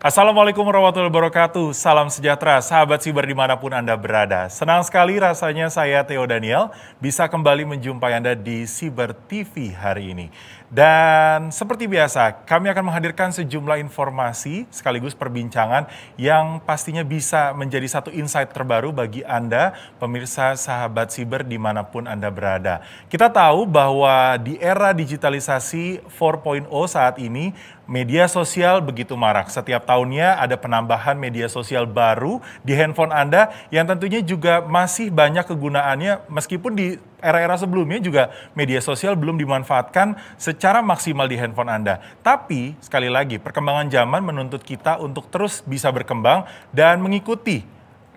Assalamualaikum warahmatullahi wabarakatuh, salam sejahtera sahabat siber dimanapun Anda berada. Senang sekali rasanya saya Theo Daniel bisa kembali menjumpai Anda di Siber TV hari ini. Dan seperti biasa kami akan menghadirkan sejumlah informasi sekaligus perbincangan yang pastinya bisa menjadi satu insight terbaru bagi Anda pemirsa sahabat siber dimanapun Anda berada. Kita tahu bahwa di era digitalisasi 4.0 saat ini media sosial begitu marak. Setiap tahunnya ada penambahan media sosial baru di handphone Anda yang tentunya juga masih banyak kegunaannya meskipun di era-era sebelumnya juga media sosial belum dimanfaatkan secara maksimal di handphone Anda. Tapi sekali lagi perkembangan zaman menuntut kita untuk terus bisa berkembang dan mengikuti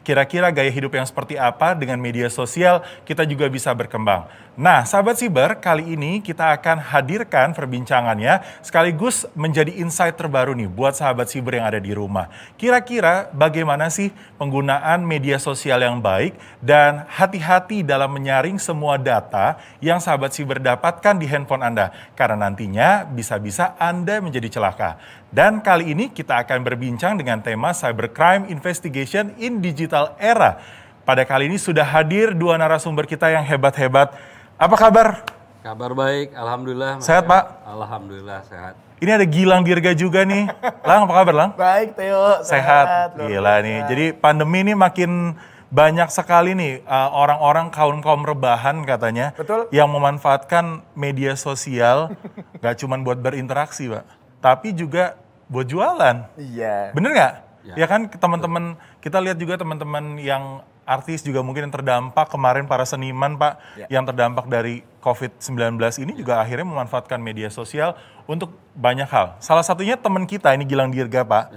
kira-kira gaya hidup yang seperti apa dengan media sosial kita juga bisa berkembang. Nah, sahabat siber, kali ini kita akan hadirkan perbincangannya sekaligus menjadi insight terbaru nih buat sahabat siber yang ada di rumah. Kira-kira bagaimana sih penggunaan media sosial yang baik dan hati-hati dalam menyaring semua data yang sahabat siber dapatkan di handphone Anda. Karena nantinya bisa-bisa Anda menjadi celaka. Dan kali ini kita akan berbincang dengan tema Cybercrime Investigation in Digital Era. Pada kali ini sudah hadir dua narasumber kita yang hebat-hebat. Apa kabar? Kabar baik, alhamdulillah. Sehat, Pak? Alhamdulillah sehat. Ini ada Gilang Dirga juga nih. Lang, apa kabar, Lang? Baik, Theo. Sehat. Gila nih. Jadi pandemi ini makin banyak sekali nih orang-orang kaum rebahan katanya. Betul. Yang memanfaatkan media sosial gak cuma buat berinteraksi, Pak. Tapi juga buat jualan. Iya. Bener nggak? Ya. Ya kan teman-teman, kita lihat juga teman-teman yang artis juga mungkin yang terdampak kemarin para seniman Pak yang terdampak dari COVID-19 ini juga akhirnya memanfaatkan media sosial untuk banyak hal. Salah satunya teman kita ini Gilang Dirga Pak.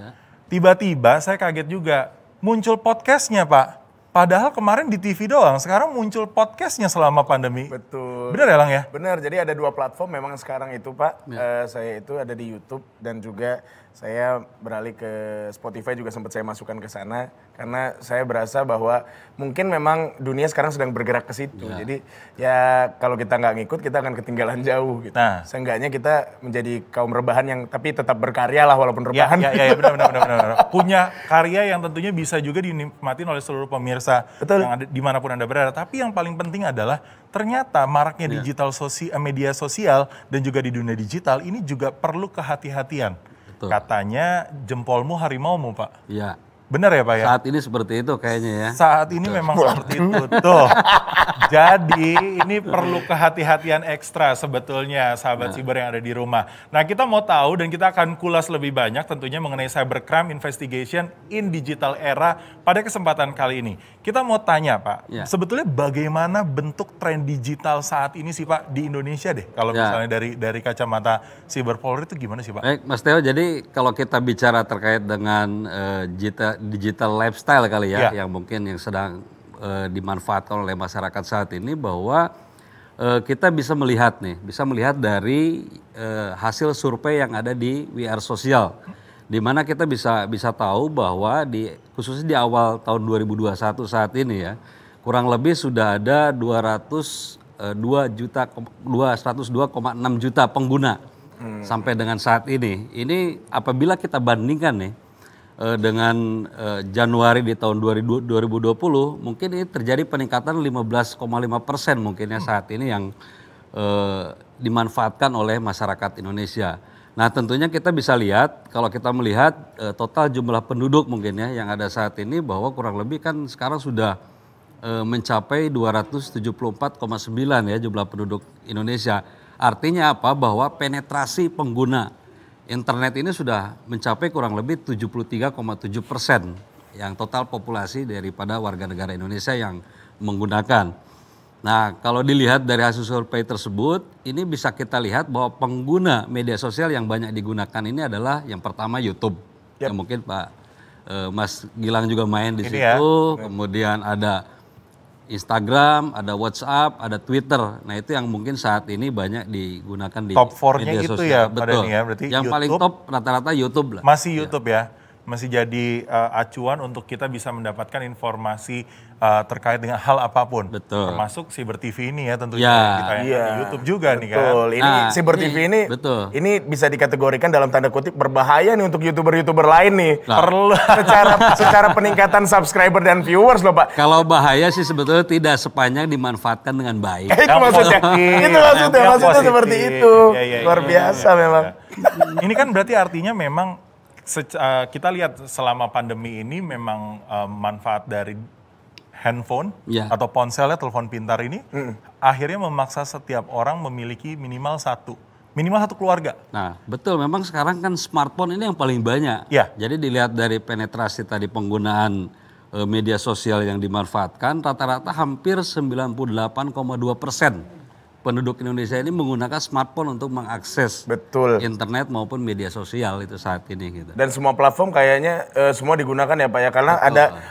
Tiba-tiba saya kaget juga muncul podcastnya Pak. Padahal kemarin di TV doang, sekarang muncul podcastnya selama pandemi. Betul. Bener ya Lang ya? Benar, jadi ada dua platform memang sekarang itu Pak. Saya itu ada di YouTube dan juga saya beralih ke Spotify juga sempat saya masukkan ke sana. Karena saya berasa bahwa mungkin memang dunia sekarang sedang bergerak ke situ. Jadi ya kalau kita nggak ngikut kita akan ketinggalan jauh gitu. Nah. Seenggaknya kita menjadi kaum rebahan yang tapi tetap berkarya lah walaupun rebahan. Ya, benar. Punya karya yang tentunya bisa juga dinikmatin oleh seluruh pemirsa yang ada dimanapun Anda berada. Tapi yang paling penting adalah ternyata maraknya media sosial dan juga di dunia digital ini juga perlu kehati-hatian. Betul. Katanya jempolmu harimaumu Pak. Iya. Benar ya Pak ya? Saat ini seperti itu kayaknya ya. Saat ini memang seperti itu. Tuh. Jadi ini perlu kehati-hatian ekstra sebetulnya sahabat siber yang ada di rumah. Nah kita mau tahu dan kita akan kulas lebih banyak tentunya mengenai Cybercrime Investigation in Digital Era pada kesempatan kali ini. Kita mau tanya Pak, sebetulnya bagaimana bentuk tren digital saat ini sih Pak di Indonesia deh? Kalau misalnya dari kacamata Siber Polri itu gimana sih Pak? Baik Mas Theo, jadi kalau kita bicara terkait dengan digital lifestyle kali ya, yang mungkin yang sedang dimanfaatkan oleh masyarakat saat ini bahwa kita bisa melihat dari hasil survei yang ada di We Are Social, di mana kita bisa tahu bahwa khususnya di awal tahun 2021 saat ini ya, kurang lebih sudah ada 202,6 juta pengguna sampai dengan saat ini. Ini apabila kita bandingkan nih dengan Januari di tahun 2020 mungkin ini terjadi peningkatan 15,5% mungkin ya saat ini yang dimanfaatkan oleh masyarakat Indonesia. Nah tentunya kita bisa lihat kalau kita melihat total jumlah penduduk mungkin ya yang ada saat ini bahwa kurang lebih kan sekarang sudah mencapai 274,9 ya jumlah penduduk Indonesia. Artinya apa? Bahwa penetrasi pengguna internet ini sudah mencapai kurang lebih 73,7% yang total populasi daripada warga negara Indonesia yang menggunakan. Nah kalau dilihat dari hasil survei tersebut, ini bisa kita lihat bahwa pengguna media sosial yang banyak digunakan ini adalah yang pertama YouTube. Yang mungkin Pak Mas Gilang juga main di situ, kemudian ada Instagram, ada WhatsApp, ada Twitter. Nah itu yang mungkin saat ini banyak digunakan di top 4-nya media itu sosial. ya Betul. ya, berarti yang YouTube, paling top rata-rata YouTube lah. Masih YouTube ya, masih jadi acuan untuk kita bisa mendapatkan informasi terkait dengan hal apapun. Betul. Termasuk Siber TV ini ya tentunya. Ya. Ditayangkan di YouTube juga nih kan. Betul. Ini Nah, Siber TV ini, betul. ini bisa dikategorikan dalam tanda kutip berbahaya nih untuk YouTuber-YouTuber lain nih. Nah. Perlu. secara peningkatan subscriber dan viewers loh Pak. Kalau bahaya sih sebetulnya tidak sepanjang dimanfaatkan dengan baik. Itu Yang maksudnya. positif. Itu maksudnya. Yang Maksudnya positif. seperti itu. Iya, Luar iya, biasa iya. memang. Ini kan berarti artinya memang kita lihat selama pandemi ini memang manfaat dari handphone Ya. atau ponselnya telepon pintar ini akhirnya memaksa setiap orang memiliki minimal satu keluarga. Nah, betul. Memang sekarang kan smartphone ini yang paling banyak. Ya. Jadi dilihat dari penetrasi tadi penggunaan media sosial yang dimanfaatkan, rata-rata hampir 98,2% penduduk Indonesia ini menggunakan smartphone untuk mengakses Betul. internet maupun media sosial itu saat ini gitu. Dan semua platform kayaknya semua digunakan ya Pak ya. Karena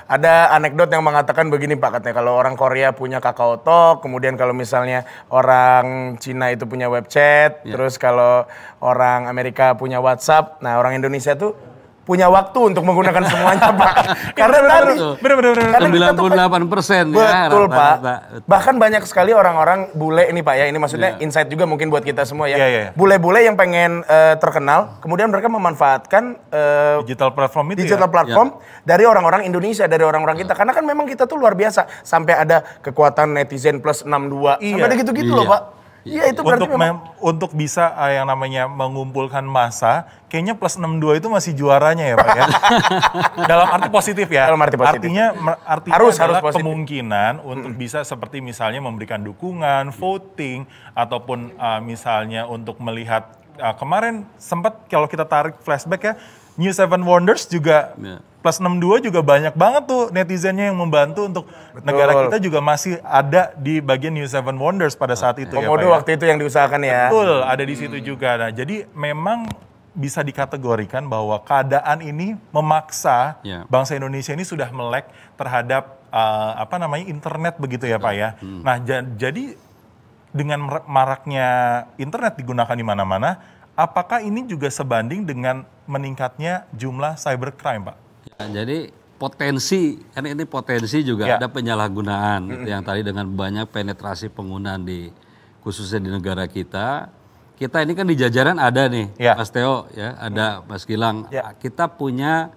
ada anekdot yang mengatakan begini Pak, katanya kalau orang Korea punya Kakao Talk, kemudian kalau misalnya orang Cina itu punya web chat, terus kalau orang Amerika punya WhatsApp, nah orang Indonesia tuh punya waktu untuk menggunakan semuanya Pak. Karena tadi Bener-bener. karena kita tuh 98% ya betul Pak. rata-rata. Bahkan banyak sekali orang-orang bule ini Pak ya. Ini maksudnya insight juga mungkin buat kita semua ya. Iya, iya. Bule-bule yang pengen terkenal, kemudian mereka memanfaatkan Digital platform itu digital ya. platform dari orang-orang Indonesia, dari orang-orang kita. Karena kan memang kita tuh luar biasa. Sampai ada kekuatan netizen plus 62. Iya. Sampai ada gitu-gitu loh Iya. Pak. Iya itu berarti Untuk bisa yang namanya mengumpulkan massa, kayaknya plus 62 itu masih juaranya ya Pak ya. Dalam arti positif ya. Dalam arti positif. Artinya Harus adalah positif. kemungkinan untuk bisa seperti misalnya memberikan dukungan, voting, ataupun misalnya untuk melihat kemarin sempat kalau kita tarik flashback ya, New Seven Wonders juga Ya. plus 62 juga banyak banget tuh netizennya yang membantu untuk negara kita juga masih ada di bagian New Seven Wonders pada saat itu ya Pak Komodo ya. waktu itu yang diusahakan ya. Betul, ada di situ juga. Nah, jadi memang bisa dikategorikan bahwa keadaan ini memaksa Ya. bangsa Indonesia ini sudah melek terhadap internet begitu ya Pak ya. Nah, jadi dengan maraknya internet digunakan di mana-mana, apakah ini juga sebanding dengan meningkatnya jumlah cybercrime, Pak? Ya, jadi potensi, kan ini potensi juga Ya. ada penyalahgunaan gitu, yang tadi dengan banyak penetrasi penggunaan khususnya di negara kita. Kita ini kan di jajaran ada nih, Ya. Mas Teo, ya, ada Mas Gilang. Ya. Kita punya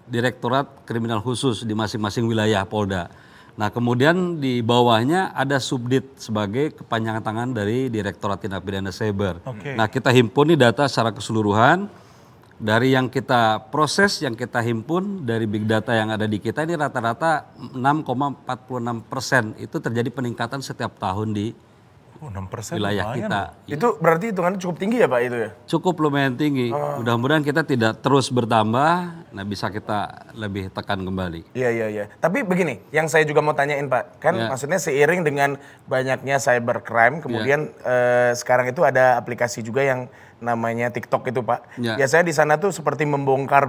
direktorat kriminal khusus di masing-masing wilayah Polda. Nah, kemudian di bawahnya ada subdit sebagai kepanjangan tangan dari Direktorat Tindak Pidana Cyber. Oke. Nah, kita himpun nih data secara keseluruhan dari yang kita proses, yang kita himpun dari big data yang ada di kita ini rata-rata 6,46% itu terjadi peningkatan setiap tahun di 6% wilayah lumayan kita. loh. Itu berarti hitungannya cukup tinggi ya Pak itu ya? Cukup lumayan tinggi. Mudah-mudahan kita tidak terus bertambah, nah bisa kita lebih tekan kembali. Iya. Tapi begini, yang saya juga mau tanyain Pak, kan Ya. maksudnya seiring dengan banyaknya cybercrime, kemudian sekarang itu ada aplikasi juga yang namanya TikTok itu Pak. Ya. Biasanya di sana tuh seperti membongkar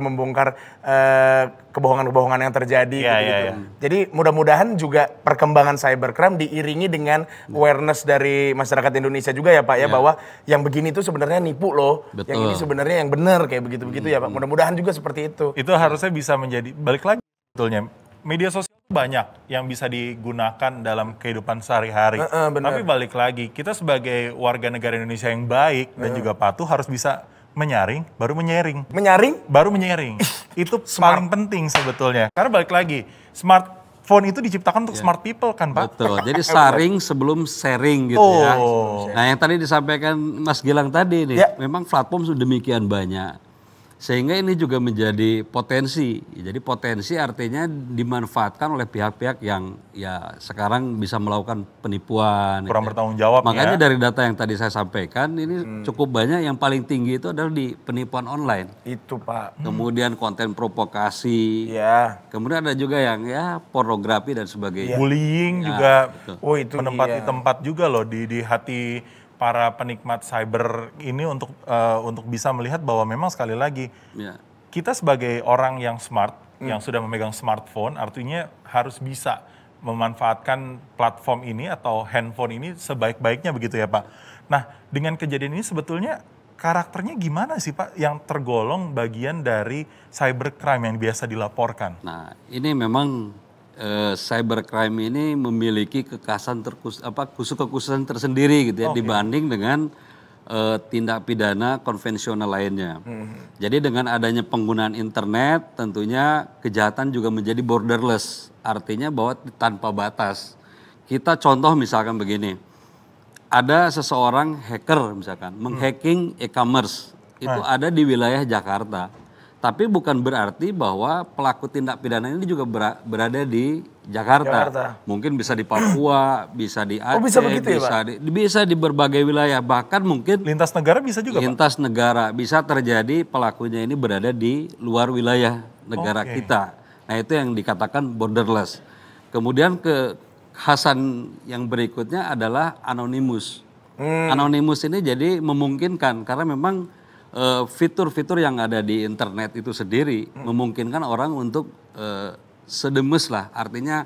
kebohongan-kebohongan yang terjadi Iya, gitu. iya. Jadi mudah-mudahan juga perkembangan cybercrime diiringi dengan awareness dari masyarakat Indonesia juga ya Pak ya, bahwa yang begini tuh sebenarnya nipu loh, yang ini Betul. sebenarnya yang benar kayak begitu-begitu ya Pak. Mudah-mudahan juga seperti itu. Itu harusnya bisa menjadi, balik lagi sebetulnya, media sosial banyak yang bisa digunakan dalam kehidupan sehari-hari. benar. Tapi balik lagi, kita sebagai warga negara Indonesia yang baik dan juga patuh harus bisa menyaring, baru menyaring. Menyaring Baru menyaring. Itu paling penting sebetulnya. Karena balik lagi, smartphone itu diciptakan untuk smart people kan Pak? Betul. Jadi saring sebelum sharing gitu ya. Nah, yang tadi disampaikan Mas Gilang tadi nih, Ya. memang platform sudah demikian banyak. Sehingga ini juga menjadi potensi. Jadi potensi artinya dimanfaatkan oleh pihak-pihak yang ya sekarang bisa melakukan penipuan. Kurang gitu ya. bertanggung jawab Makanya ya. dari data yang tadi saya sampaikan ini cukup banyak, yang paling tinggi itu adalah di penipuan online. itu Pak. Kemudian konten provokasi. Iya. Kemudian ada juga yang ya pornografi dan sebagainya. Bullying Ya, juga betul. Oh itu menempati tempat juga loh di hati para penikmat cyber ini untuk bisa melihat bahwa memang sekali lagi Ya. kita sebagai orang yang smart, yang sudah memegang smartphone, artinya harus bisa memanfaatkan platform ini atau handphone ini sebaik-baiknya begitu ya Pak. Nah, dengan kejadian ini sebetulnya karakternya gimana sih Pak yang tergolong bagian dari cybercrime yang biasa dilaporkan? Nah, ini memang cybercrime ini memiliki kekhususan tersendiri gitu ya dibanding dengan tindak pidana konvensional lainnya. Jadi dengan adanya penggunaan internet tentunya kejahatan juga menjadi borderless, artinya bahwa tanpa batas. Kita contoh misalkan begini, ada seseorang hacker misalkan menghacking e-commerce, itu ada di wilayah Jakarta. Tapi bukan berarti bahwa pelaku tindak pidana ini juga berada di Jakarta. Mungkin bisa di Papua, bisa di Aceh, bisa begitu bisa di berbagai wilayah. Bahkan mungkin Lintas negara bisa juga, lintas negara. Bisa terjadi pelakunya ini berada di luar wilayah negara kita. Nah itu yang dikatakan borderless. Kemudian kekhasan yang berikutnya adalah anonymous. Anonymous ini jadi memungkinkan karena memang fitur-fitur yang ada di internet itu sendiri memungkinkan orang untuk sedemes lah, artinya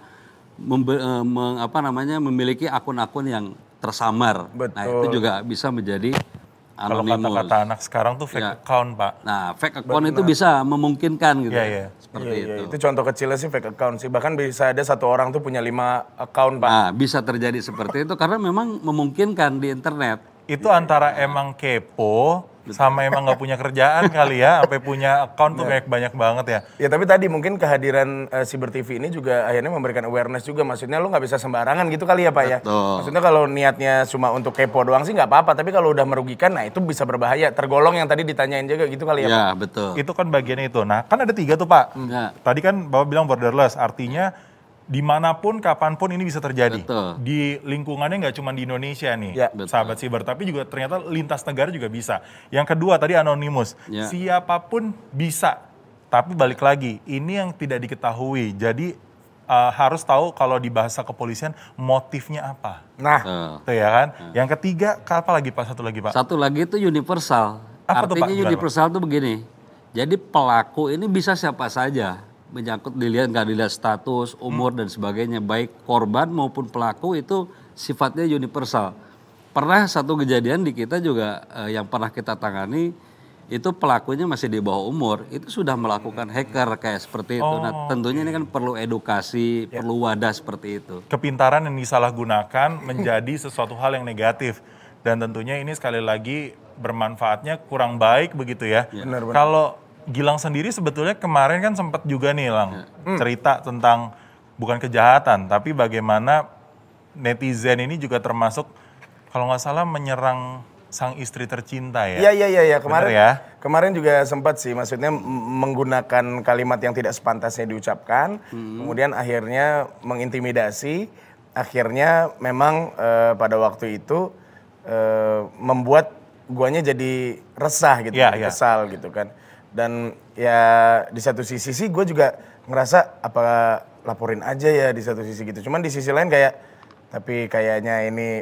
memiliki akun-akun yang tersamar. Betul. Nah itu juga bisa menjadi Kalau anonymous. kata-kata anak sekarang tuh fake account, Pak. Nah fake account itu bisa memungkinkan gitu, seperti itu. Itu contoh kecilnya sih fake account sih, bahkan bisa ada satu orang tuh punya 5 account, Pak. Nah bisa terjadi seperti itu karena memang memungkinkan di internet. Itu antara emang kepo sama emang nggak punya kerjaan kali ya, sampai punya account tuh banyak banget ya. Ya tapi tadi mungkin kehadiran Siber TV ini juga akhirnya memberikan awareness juga. Maksudnya lu nggak bisa sembarangan gitu kali ya Pak ya. Maksudnya kalau niatnya cuma untuk kepo doang sih nggak apa-apa. Tapi kalau udah merugikan, nah itu bisa berbahaya. Tergolong yang tadi ditanyain juga gitu kali ya Pak. Ya betul. Itu kan bagiannya itu. Nah kan ada 3 tuh Pak. Tadi kan Bapak bilang borderless, artinya dimanapun, kapanpun ini bisa terjadi. Betul. Di lingkungannya nggak cuma di Indonesia nih, sahabat siber, tapi juga ternyata lintas negara juga bisa. Yang kedua tadi anonymous, siapapun bisa. Tapi balik lagi, ini yang tidak diketahui. Jadi harus tahu kalau di bahasa kepolisian motifnya apa. Nah, itu ya kan. Yang ketiga, apa lagi Pak? Satu lagi Pak. Satu lagi itu universal. Apa tuh, Pak? Artinya universal itu begini. Jadi pelaku ini bisa siapa saja. Menyangkut nggak dilihat status, umur dan sebagainya, baik korban maupun pelaku itu sifatnya universal. Pernah satu kejadian di kita juga yang pernah kita tangani itu pelakunya masih di bawah umur, itu sudah melakukan hacker kayak seperti itu. Nah tentunya ini kan perlu edukasi, perlu wadah seperti itu. Kepintaran yang disalahgunakan menjadi sesuatu hal yang negatif, dan tentunya ini sekali lagi bermanfaatnya kurang baik begitu ya. Kalau Gilang sendiri sebetulnya kemarin kan sempat juga nih Lang cerita tentang bukan kejahatan tapi bagaimana netizen ini juga termasuk kalau nggak salah menyerang sang istri tercinta ya. Iya kemarin Bener ya? Kemarin juga sempat sih, maksudnya menggunakan kalimat yang tidak sepantasnya diucapkan, kemudian akhirnya mengintimidasi, akhirnya memang pada waktu itu membuat guanya jadi resah gitu, kesal gitu kan. Dan ya di satu sisi sih gue juga ngerasa apa laporin aja ya di satu sisi gitu. Cuman di sisi lain kayak tapi kayaknya ini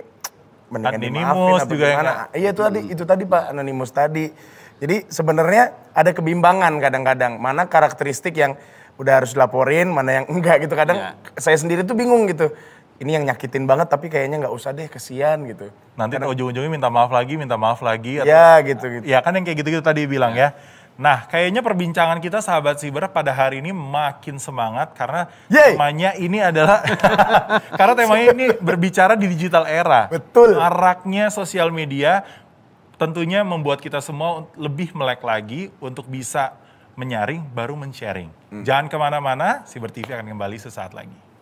mendingan dimaafin apa gimana. Iya itu tadi Pak, anonimus tadi. Jadi sebenarnya ada kebimbangan kadang-kadang. Mana karakteristik yang udah harus dilaporin, mana yang enggak gitu. Kadang saya sendiri tuh bingung gitu. Ini yang nyakitin banget tapi kayaknya nggak usah deh, kesian gitu. Nanti ujung-ujungnya minta maaf lagi. Atau, ya gitu. Ya kan yang kayak gitu-gitu tadi bilang ya. Nah, kayaknya perbincangan kita sahabat siber pada hari ini makin semangat karena temanya ini adalah karena temanya ini berbicara di digital era. Betul. Maraknya sosial media tentunya membuat kita semua lebih melek lagi untuk bisa menyaring baru men-sharing. Jangan kemana-mana, Siber TV akan kembali sesaat lagi.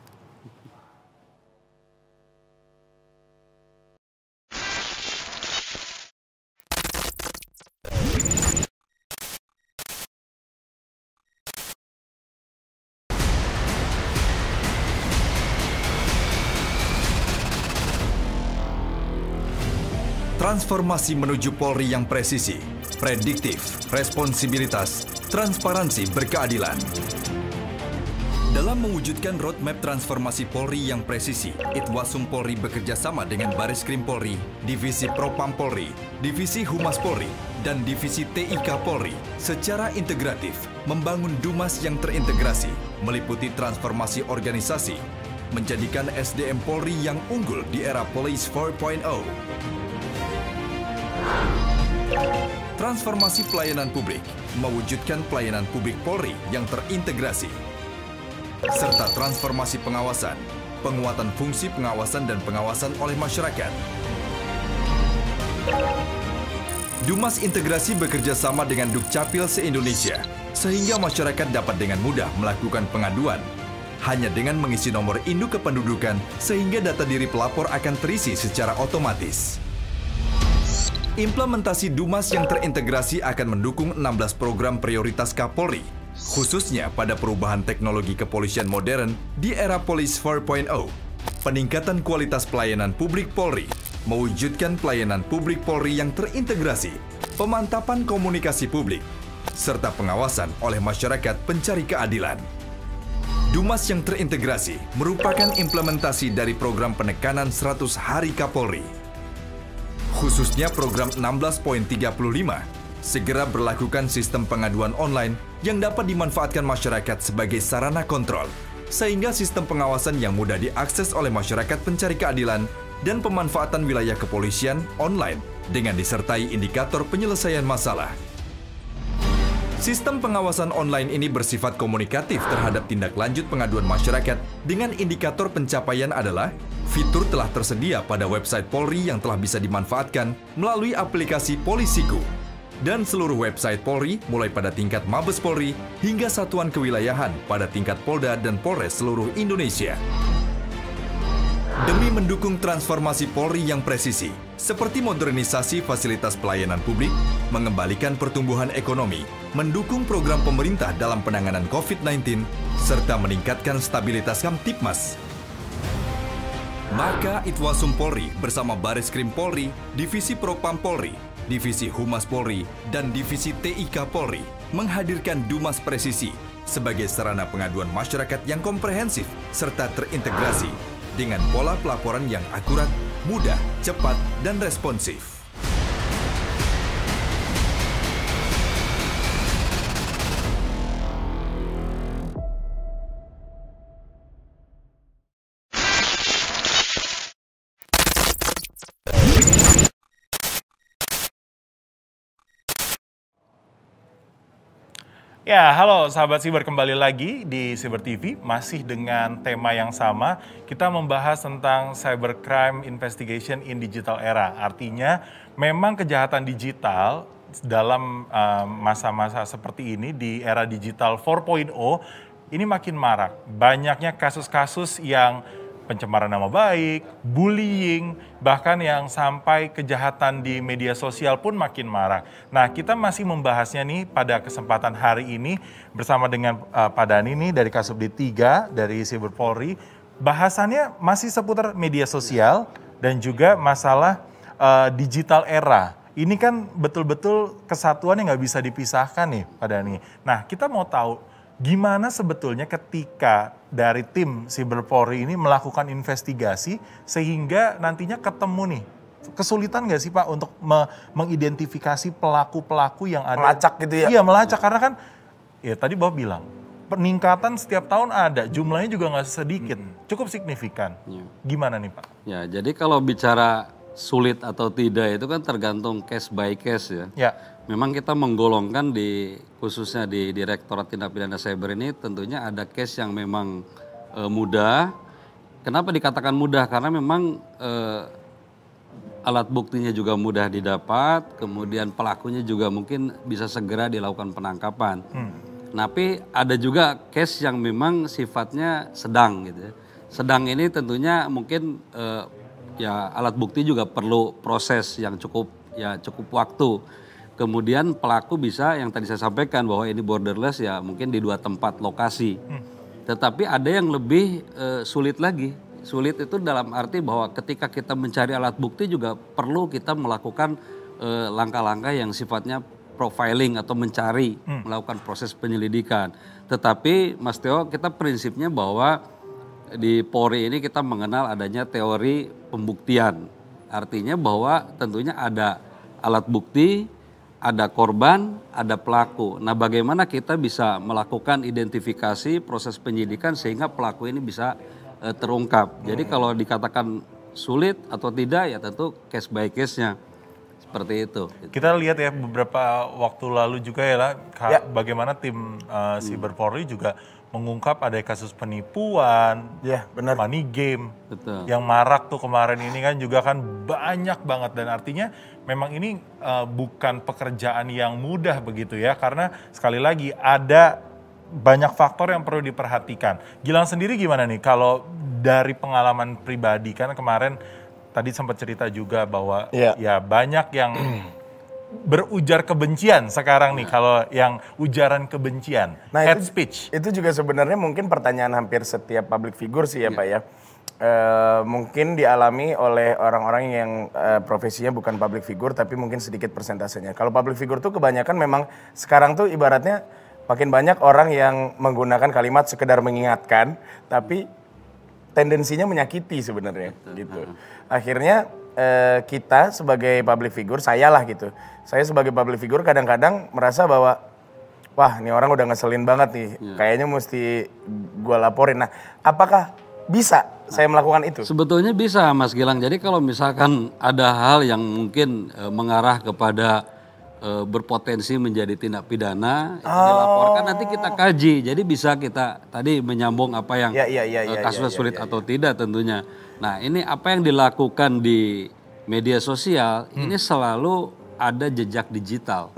Transformasi menuju Polri yang presisi, prediktif, responsibilitas, transparansi, berkeadilan. Dalam mewujudkan roadmap transformasi Polri yang presisi, Itwasum Polri bekerja sama dengan Bariskrim Polri, Divisi Propam Polri, Divisi Humas Polri, dan Divisi TIK Polri secara integratif membangun Dumas yang terintegrasi, meliputi transformasi organisasi, menjadikan SDM Polri yang unggul di era Police 4.0. Transformasi pelayanan publik, mewujudkan pelayanan publik Polri yang terintegrasi. serta transformasi pengawasan, penguatan fungsi pengawasan dan pengawasan oleh masyarakat. Dumas Integrasi bekerja sama dengan Dukcapil se-Indonesia, sehingga masyarakat dapat dengan mudah melakukan pengaduan. Hanya dengan mengisi nomor induk kependudukan, sehingga data diri pelapor akan terisi secara otomatis. Implementasi Dumas yang terintegrasi akan mendukung 16 program prioritas Kapolri, khususnya pada perubahan teknologi kepolisian modern di era Police 4.0, peningkatan kualitas pelayanan publik Polri, mewujudkan pelayanan publik Polri yang terintegrasi, pemantapan komunikasi publik, serta pengawasan oleh masyarakat pencari keadilan. Dumas yang terintegrasi merupakan implementasi dari program penekanan 100 Hari Kapolri. Khususnya program 16.35, segera berlakukan sistem pengaduan online yang dapat dimanfaatkan masyarakat sebagai sarana kontrol, sehingga sistem pengawasan yang mudah diakses oleh masyarakat pencari keadilan dan pemanfaatan wilayah kepolisian online dengan disertai indikator penyelesaian masalah. Sistem pengawasan online ini bersifat komunikatif terhadap tindak lanjut pengaduan masyarakat dengan indikator pencapaian adalah fitur telah tersedia pada website Polri yang telah bisa dimanfaatkan melalui aplikasi Polisiku dan seluruh website Polri mulai pada tingkat Mabes Polri hingga satuan kewilayahan pada tingkat Polda dan Polres seluruh Indonesia. Demi mendukung transformasi Polri yang presisi, seperti modernisasi fasilitas pelayanan publik, mengembalikan pertumbuhan ekonomi, mendukung program pemerintah dalam penanganan COVID-19, serta meningkatkan stabilitas Kamtibmas. Maka Itwasum Polri bersama Bareskrim Polri, Divisi Propam Polri, Divisi Humas Polri, dan Divisi TIK Polri menghadirkan Dumas Presisi sebagai sarana pengaduan masyarakat yang komprehensif serta terintegrasi dengan pola pelaporan yang akurat, mudah, cepat, dan responsif. Ya, halo sahabat Siber, kembali lagi di Siber TV, masih dengan tema yang sama. Kita membahas tentang cybercrime investigation in digital era. Artinya, memang kejahatan digital dalam masa-masa seperti ini, di era digital 4.0, ini makin marak. Banyaknya kasus-kasus yang pencemaran nama baik, bullying, bahkan yang sampai kejahatan di media sosial pun makin marak. Nah, kita masih membahasnya nih pada kesempatan hari ini bersama dengan Pak Dhani nih dari Kasubdit 3 dari Siber Polri. Bahasannya masih seputar media sosial dan juga masalah digital era. Ini kan betul-betul kesatuan yang nggak bisa dipisahkan nih Pak Dhani. Nah, kita mau tahu gimana sebetulnya ketika dari tim Siber Polri ini melakukan investigasi sehingga nantinya ketemu nih. Kesulitan nggak sih Pak untuk mengidentifikasi pelaku-pelaku yang ada? Melacak gitu ya? Iya, melacak, karena kan ya tadi Bapak bilang peningkatan setiap tahun ada, jumlahnya juga nggak sedikit, cukup signifikan. Gimana nih Pak? Ya, jadi kalau bicara sulit atau tidak itu kan tergantung case by case ya. Ya. Memang kita menggolongkan khususnya di Direktorat Tindak Pidana Cyber ini tentunya ada case yang memang mudah. Kenapa dikatakan mudah? Karena memang alat buktinya juga mudah didapat, kemudian pelakunya juga mungkin bisa segera dilakukan penangkapan. Tapi ada juga case yang memang sifatnya sedang gitu ya. Sedang ini tentunya mungkin ya alat bukti juga perlu proses yang cukup waktu. Kemudian pelaku bisa yang tadi saya sampaikan bahwa ini borderless ya mungkin di 2 tempat lokasi. Tetapi ada yang lebih sulit lagi. Sulit itu dalam arti bahwa ketika kita mencari alat bukti juga perlu kita melakukan langkah-langkah yang sifatnya profiling atau mencari, melakukan proses penyelidikan. Tetapi Mas Teo, kita prinsipnya bahwa di Polri ini kita mengenal adanya teori pembuktian. Artinya bahwa tentunya ada alat bukti, ada korban, ada pelaku. Nah, bagaimana kita bisa melakukan identifikasi proses penyidikan sehingga pelaku ini bisa terungkap. Jadi kalau dikatakan sulit atau tidak ya tentu case by case-nya. Seperti itu. Kita lihat ya beberapa waktu lalu juga ya, bagaimana tim Siber Polri juga mengungkap ada kasus penipuan, Ya, benar. money game, Betul. yang marak tuh kemarin ini kan juga kan banyak banget dan artinya memang ini bukan pekerjaan yang mudah begitu ya karena sekali lagi ada banyak faktor yang perlu diperhatikan. Gilang sendiri gimana nih kalau dari pengalaman pribadi kan kemarin tadi sempat cerita juga bahwa Iya. ya banyak yang berujar kebencian sekarang nih kalau yang ujaran kebencian, hate speech. Itu juga sebenarnya mungkin pertanyaan hampir setiap public figure sih ya Pak ya. Mungkin dialami oleh orang-orang yang profesinya bukan public figure tapi mungkin sedikit persentasenya. Kalau public figure tuh kebanyakan memang sekarang tuh ibaratnya makin banyak orang yang menggunakan kalimat sekedar mengingatkan tapi tendensinya menyakiti sebenarnya gitu. Akhirnya kita sebagai public figure, saya lah gitu. Saya sebagai public figure kadang-kadang merasa bahwa wah ini orang udah ngeselin banget nih. Kayaknya mesti gua laporin. Nah, apakah bisa saya melakukan itu? Sebetulnya bisa Mas Gilang. Jadi kalau misalkan ada hal yang mungkin mengarah kepada berpotensi menjadi tindak pidana, dilaporkan nanti kita kaji. Jadi bisa kita tadi menyambung apa yang kasusnya sulit atau tidak tentunya. Nah ini apa yang dilakukan di media sosial ini selalu ada jejak digital.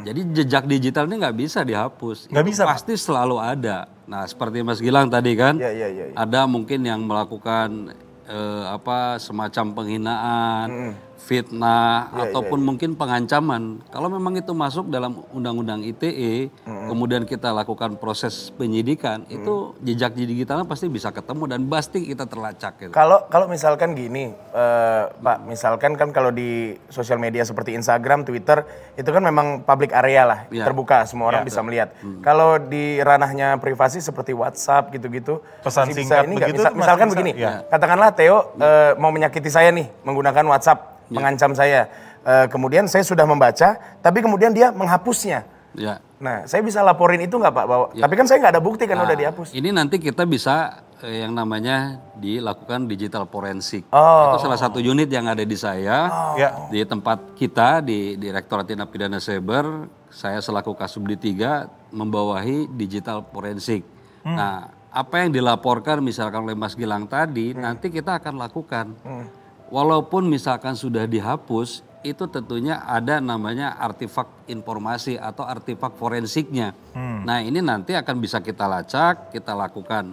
Jadi jejak digital ini nggak bisa dihapus. Nggak Itu bisa, pasti selalu ada. Nah seperti Mas Gilang tadi kan, Iya. ada mungkin yang melakukan semacam penghinaan, fitnah, ataupun mungkin pengancaman. Kalau memang itu masuk dalam Undang-Undang ITE, kemudian kita lakukan proses penyidikan, itu jejak digitalnya pasti bisa ketemu dan pasti kita terlacak. Gitu. Kalau misalkan gini, Pak, misalkan kan kalau di sosial media seperti Instagram, Twitter, itu kan memang public area lah, terbuka, semua orang bisa melihat. Kalau di ranahnya privasi seperti WhatsApp gitu-gitu, Pesan masih singkat ini nggak? begitu, Misalkan masih begini, bisa, ya. katakanlah Theo mau menyakiti saya nih menggunakan WhatsApp, mengancam saya. Kemudian saya sudah membaca, tapi kemudian dia menghapusnya. Ya. Nah, saya bisa laporin itu nggak Pak? Tapi kan saya nggak ada bukti kan udah dihapus. Ini nanti kita bisa yang namanya dilakukan digital forensik. Itu salah satu unit yang ada di saya, di tempat kita di Direktorat Tindak Pidana Cyber. Saya selaku Kasubdit 3 membawahi digital forensik. Nah, apa yang dilaporkan misalkan oleh Mas Gilang tadi, nanti kita akan lakukan. Walaupun misalkan sudah dihapus, itu tentunya ada namanya artefak informasi atau artefak forensiknya. Nah ini nanti akan bisa kita lacak, kita lakukan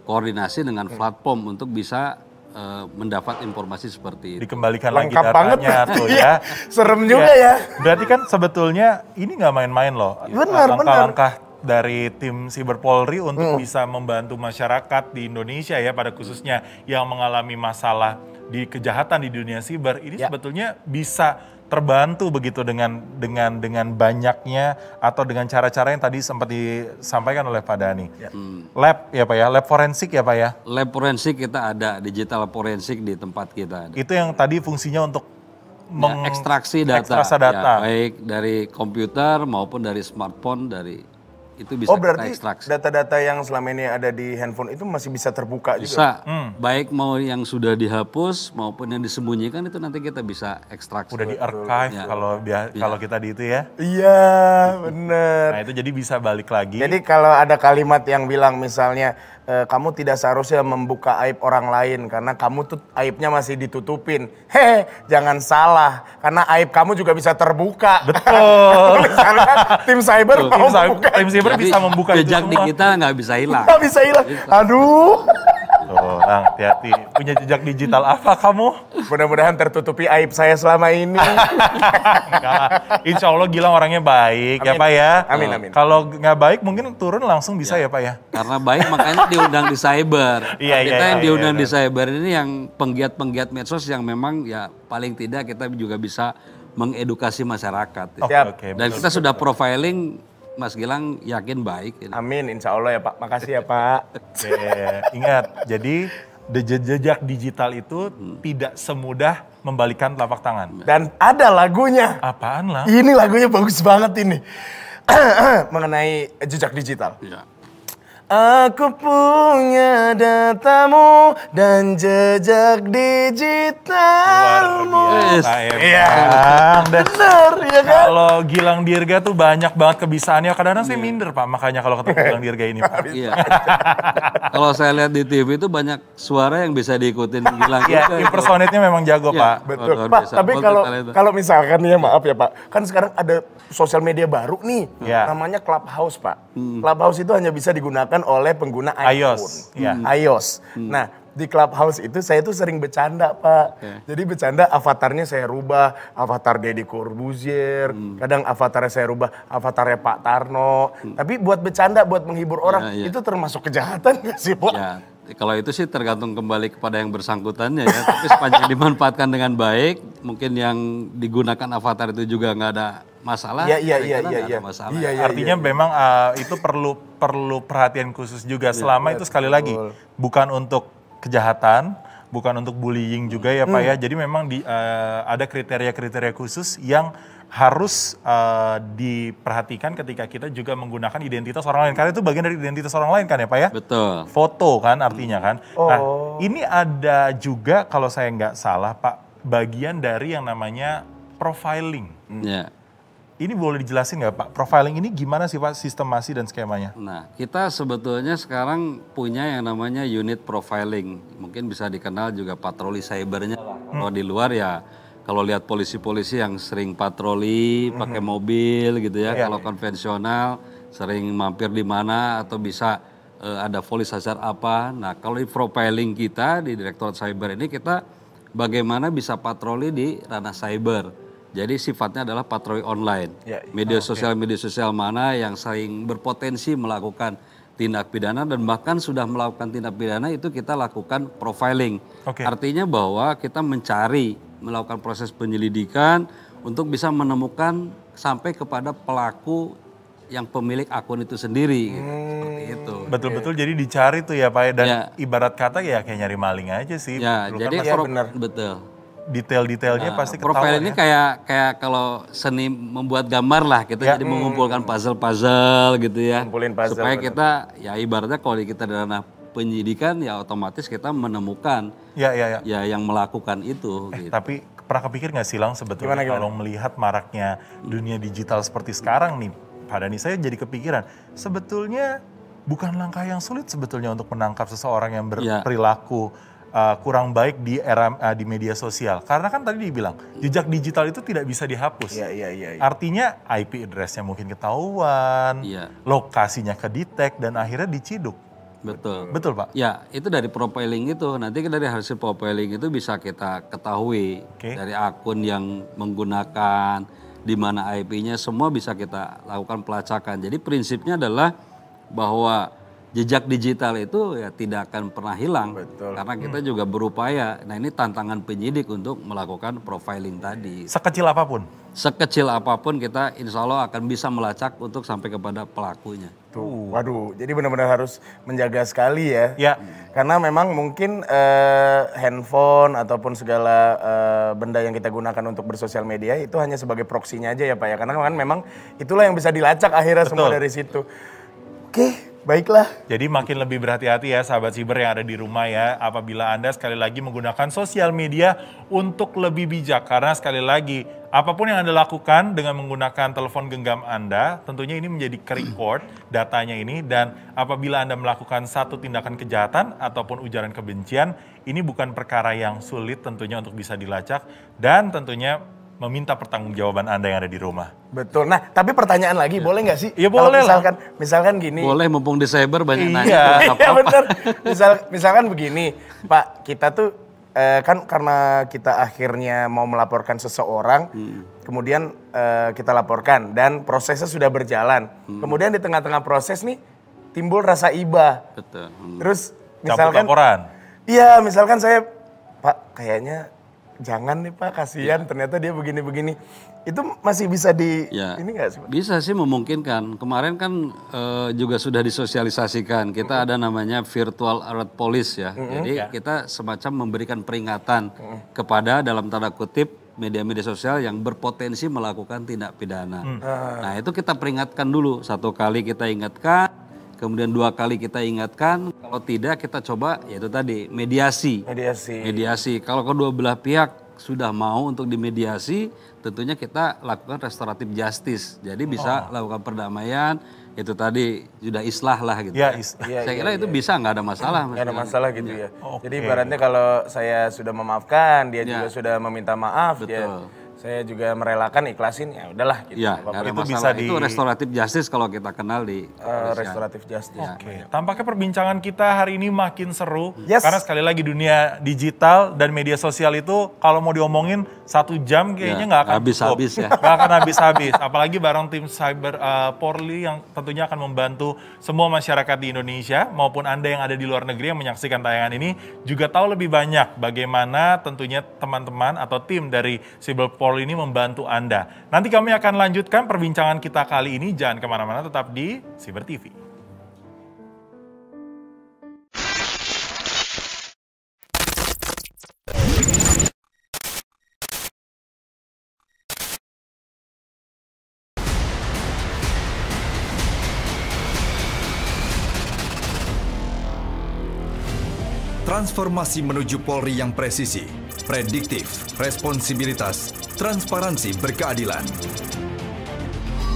koordinasi dengan platform untuk bisa mendapat informasi seperti itu. Dikembalikan lagi Lengkap banget. datanya tuh ya. Serem juga ya. Berarti kan sebetulnya ini nggak main-main loh. Benar. Langkah-langkah dari tim Siber Polri untuk bisa membantu masyarakat di Indonesia ya pada khususnya yang mengalami masalah di kejahatan di dunia siber ini sebetulnya bisa terbantu begitu dengan banyaknya atau dengan cara-cara yang tadi sempat disampaikan oleh Pak Dhani. Lab ya Pak ya, lab forensik ya Pak ya. Lab forensik kita ada, digital forensik di tempat kita ada. Itu yang tadi fungsinya untuk ekstraksi data, ya, baik dari komputer maupun dari smartphone, dari itu bisa berarti kita ekstraksi. data-data yang selama ini ada di handphone itu masih bisa terbuka juga? Bisa, baik mau yang sudah dihapus maupun yang disembunyikan itu nanti kita bisa ekstraksi. udah di archive kalau kita di itu ya. Iya, bener. Nah itu jadi bisa balik lagi. Jadi kalau ada kalimat yang bilang misalnya, kamu tidak seharusnya membuka aib orang lain karena kamu tuh aibnya masih ditutupin. Hehe, jangan salah, karena aib kamu juga bisa terbuka. Betul. Misalnya tim cyber mau membuka. Tim cyber Jadi, bisa membuka itu jejak semua. digital nggak bisa hilang. Nggak bisa hilang. Aduh. Tuh, hati-hati. Punya jejak digital apa kamu? Mudah-mudahan tertutupi aib saya selama ini. Insya Allah Gilang orangnya baik ya Pak ya. Amin. Kalau nggak baik mungkin turun langsung bisa ya Pak ya. Karena baik makanya diundang di cyber. Iya, Kita yang iya, diundang iya. di cyber ini yang penggiat-penggiat medsos yang memang ya paling tidak kita juga bisa mengedukasi masyarakat. Oh, Siap. oke, Dan betul. kita sudah profiling, Mas Gilang yakin baik. Ini. Amin, insya Allah ya Pak. Makasih ya Pak. Oke, ingat, jadi jejak digital itu tidak semudah membalikan telapak tangan. Dan ada lagunya. Apaan lah? Ini lagunya bagus banget ini. Mengenai jejak digital. Ya. Aku punya datamu dan jejak digitalmu. Iya. Bener ya kan? Kalau Gilang Dirga tuh banyak banget kebisaannya. Kadang-kadang saya minder Pak, makanya kalau ketemu Gilang Dirga ini Pak. Iya. Kalau saya lihat di TV itu banyak suara yang bisa diikutin Gilang Iya, juga. impersonate-nya memang jago Iya. Pak. Betul. Luar Pak, biasa. tapi Multi-talenta. kalau misalkan ya maaf ya Pak, kan sekarang ada sosial media baru nih, Ya. namanya Clubhouse Pak. Clubhouse itu hanya bisa digunakan oleh pengguna iOS, iPhone, ya. iOS. Nah, di Clubhouse itu saya tuh sering bercanda Pak. Jadi bercanda avatarnya saya rubah, avatar Deddy Corbuzier, kadang avatarnya saya rubah, avatarnya Pak Tarno. Tapi buat bercanda, buat menghibur orang, Ya, ya. itu termasuk kejahatan nggak sih Pak? Ya, kalau itu sih tergantung kembali kepada yang bersangkutannya ya. Tapi sepanjang dimanfaatkan dengan baik, mungkin yang digunakan avatar itu juga nggak ada masalah. Iya, saya kira nggak ada masalah. Iya, iya, Artinya memang itu perlu perhatian khusus juga. Selama itu sekali lagi bukan untuk kejahatan, bukan untuk bullying juga ya Pak ya. Jadi memang ada kriteria-kriteria khusus yang harus diperhatikan ketika kita juga menggunakan identitas orang lain. Karena itu bagian dari identitas orang lain kan ya Pak ya? Betul. Foto kan artinya kan. Nah ini ada juga kalau saya nggak salah Pak, bagian dari yang namanya profiling. Ya. Ini boleh dijelasin nggak Pak? Profiling ini gimana sih Pak sistemasi dan skemanya? Nah, kita sebetulnya sekarang punya yang namanya unit profiling. Mungkin bisa dikenal juga patroli cybernya lah. Kalau di luar ya, kalau lihat polisi-polisi yang sering patroli pakai mobil gitu ya. Kalau konvensional sering mampir di mana atau bisa ada volley hasar apa. Nah, kalau di profiling kita di Direktorat Cyber ini kita bagaimana bisa patroli di ranah cyber. Jadi sifatnya adalah patroli online. Media sosial mana yang sering berpotensi melakukan tindak pidana dan bahkan sudah melakukan tindak pidana itu kita lakukan profiling. Artinya bahwa kita melakukan proses penyelidikan untuk bisa menemukan sampai kepada pelaku yang pemilik akun itu sendiri. Gitu. Seperti itu. Betul-betul jadi dicari tuh ya Pak ya. Dan ibarat kata ya kayak nyari maling aja sih. Ya, Dulu jadi kan betul. detail-detailnya pasti ketahuan Profil ini ya. kayak kalau seni membuat gambar lah, kita jadi mengumpulkan puzzle-puzzle gitu ya. Ngumpulin puzzle, supaya bener. kita ya ibaratnya kalau kita di ranah penyidikan ya otomatis kita menemukan Ya. ya yang melakukan itu gitu. Tapi pernah kepikir nggak sih Lang sebetulnya kalau melihat maraknya dunia digital seperti sekarang nih, Pak Dhani, saya jadi kepikiran sebetulnya bukan langkah yang sulit sebetulnya untuk menangkap seseorang yang berperilaku kurang baik di era di media sosial. Karena kan tadi dibilang jejak digital itu tidak bisa dihapus. Iya. Artinya IP address-nya mungkin ketahuan, lokasinya kedetek dan akhirnya diciduk. Betul. Betul Pak? Ya, itu dari profiling itu. Nanti dari hasil profiling itu bisa kita ketahui dari akun yang menggunakan, di mana IP-nya, semua bisa kita lakukan pelacakan. Jadi prinsipnya adalah bahwa jejak digital itu ya tidak akan pernah hilang. Betul. Karena kita juga berupaya. Nah, ini tantangan penyidik untuk melakukan profiling tadi. Sekecil apapun? Sekecil apapun kita insya Allah akan bisa melacak untuk sampai kepada pelakunya. Tuh, waduh, jadi benar-benar harus menjaga sekali ya. Ya. Karena memang mungkin handphone ataupun segala benda yang kita gunakan untuk bersosial media itu hanya sebagai proksinya aja ya Pak ya. Karena kan memang itulah yang bisa dilacak akhirnya semua dari situ. Oke, baiklah. Jadi makin lebih berhati-hati ya sahabat siber yang ada di rumah ya. Apabila Anda sekali lagi menggunakan sosial media untuk lebih bijak. Karena sekali lagi apapun yang Anda lakukan dengan menggunakan telepon genggam Anda, tentunya ini menjadi ke-record datanya ini. Dan apabila Anda melakukan satu tindakan kejahatan ataupun ujaran kebencian, ini bukan perkara yang sulit tentunya untuk bisa dilacak. Dan tentunya meminta pertanggungjawaban Anda yang ada di rumah. Betul. Nah, tapi pertanyaan lagi, boleh nggak sih? Iya, boleh lah. Misalkan gini. Boleh, mumpung di cyber banyak nanya. Iya benar. Misalkan begini, Pak, kita tuh kan karena kita akhirnya mau melaporkan seseorang, kemudian kita laporkan dan prosesnya sudah berjalan. Kemudian di tengah-tengah proses nih timbul rasa iba. Betul. Terus Cabut misalkan laporan. Iya, misalkan saya, Pak, kayaknya jangan nih Pak, kasihan ternyata dia begini-begini. Itu masih bisa ini nggak sih Pak? Bisa sih memungkinkan. Kemarin kan juga sudah disosialisasikan. Kita ada namanya virtual alert police ya. Jadi kita semacam memberikan peringatan kepada dalam tanda kutip media-media sosial yang berpotensi melakukan tindak pidana. Nah itu kita peringatkan dulu. Satu kali kita ingatkan, kemudian 2 kali kita ingatkan, kalau tidak kita coba yaitu tadi mediasi. Mediasi. Kalau kedua belah pihak sudah mau untuk dimediasi, tentunya kita lakukan restoratif justice. Jadi bisa lakukan perdamaian, itu tadi sudah islah lah gitu. Saya kira itu bisa, nggak ada masalah. Nggak ada masalah gitu ya. Jadi ibaratnya kalau saya sudah memaafkan, dia juga sudah meminta maaf, ya saya juga merelakan, ikhlasin, ya udahlah gitu. Ya, nggak ada masalah. Itu restoratif justice kalau kita kenal di restoratif justice. Tampaknya perbincangan kita hari ini makin seru. Karena sekali lagi dunia digital dan media sosial itu kalau mau diomongin 1 jam kayaknya nggak akan habis-habis ya. Nggak akan habis-habis. Apalagi bareng tim Cyber Polri yang tentunya akan membantu semua masyarakat di Indonesia maupun Anda yang ada di luar negeri yang menyaksikan tayangan ini juga tahu lebih banyak bagaimana tentunya teman-teman atau tim dari Cyber Polri ini membantu Anda. Nanti kami akan lanjutkan perbincangan kita kali ini. Jangan kemana-mana, tetap di Cyber TV. Transformasi menuju Polri yang presisi, prediktif, responsibilitas, transparansi, berkeadilan.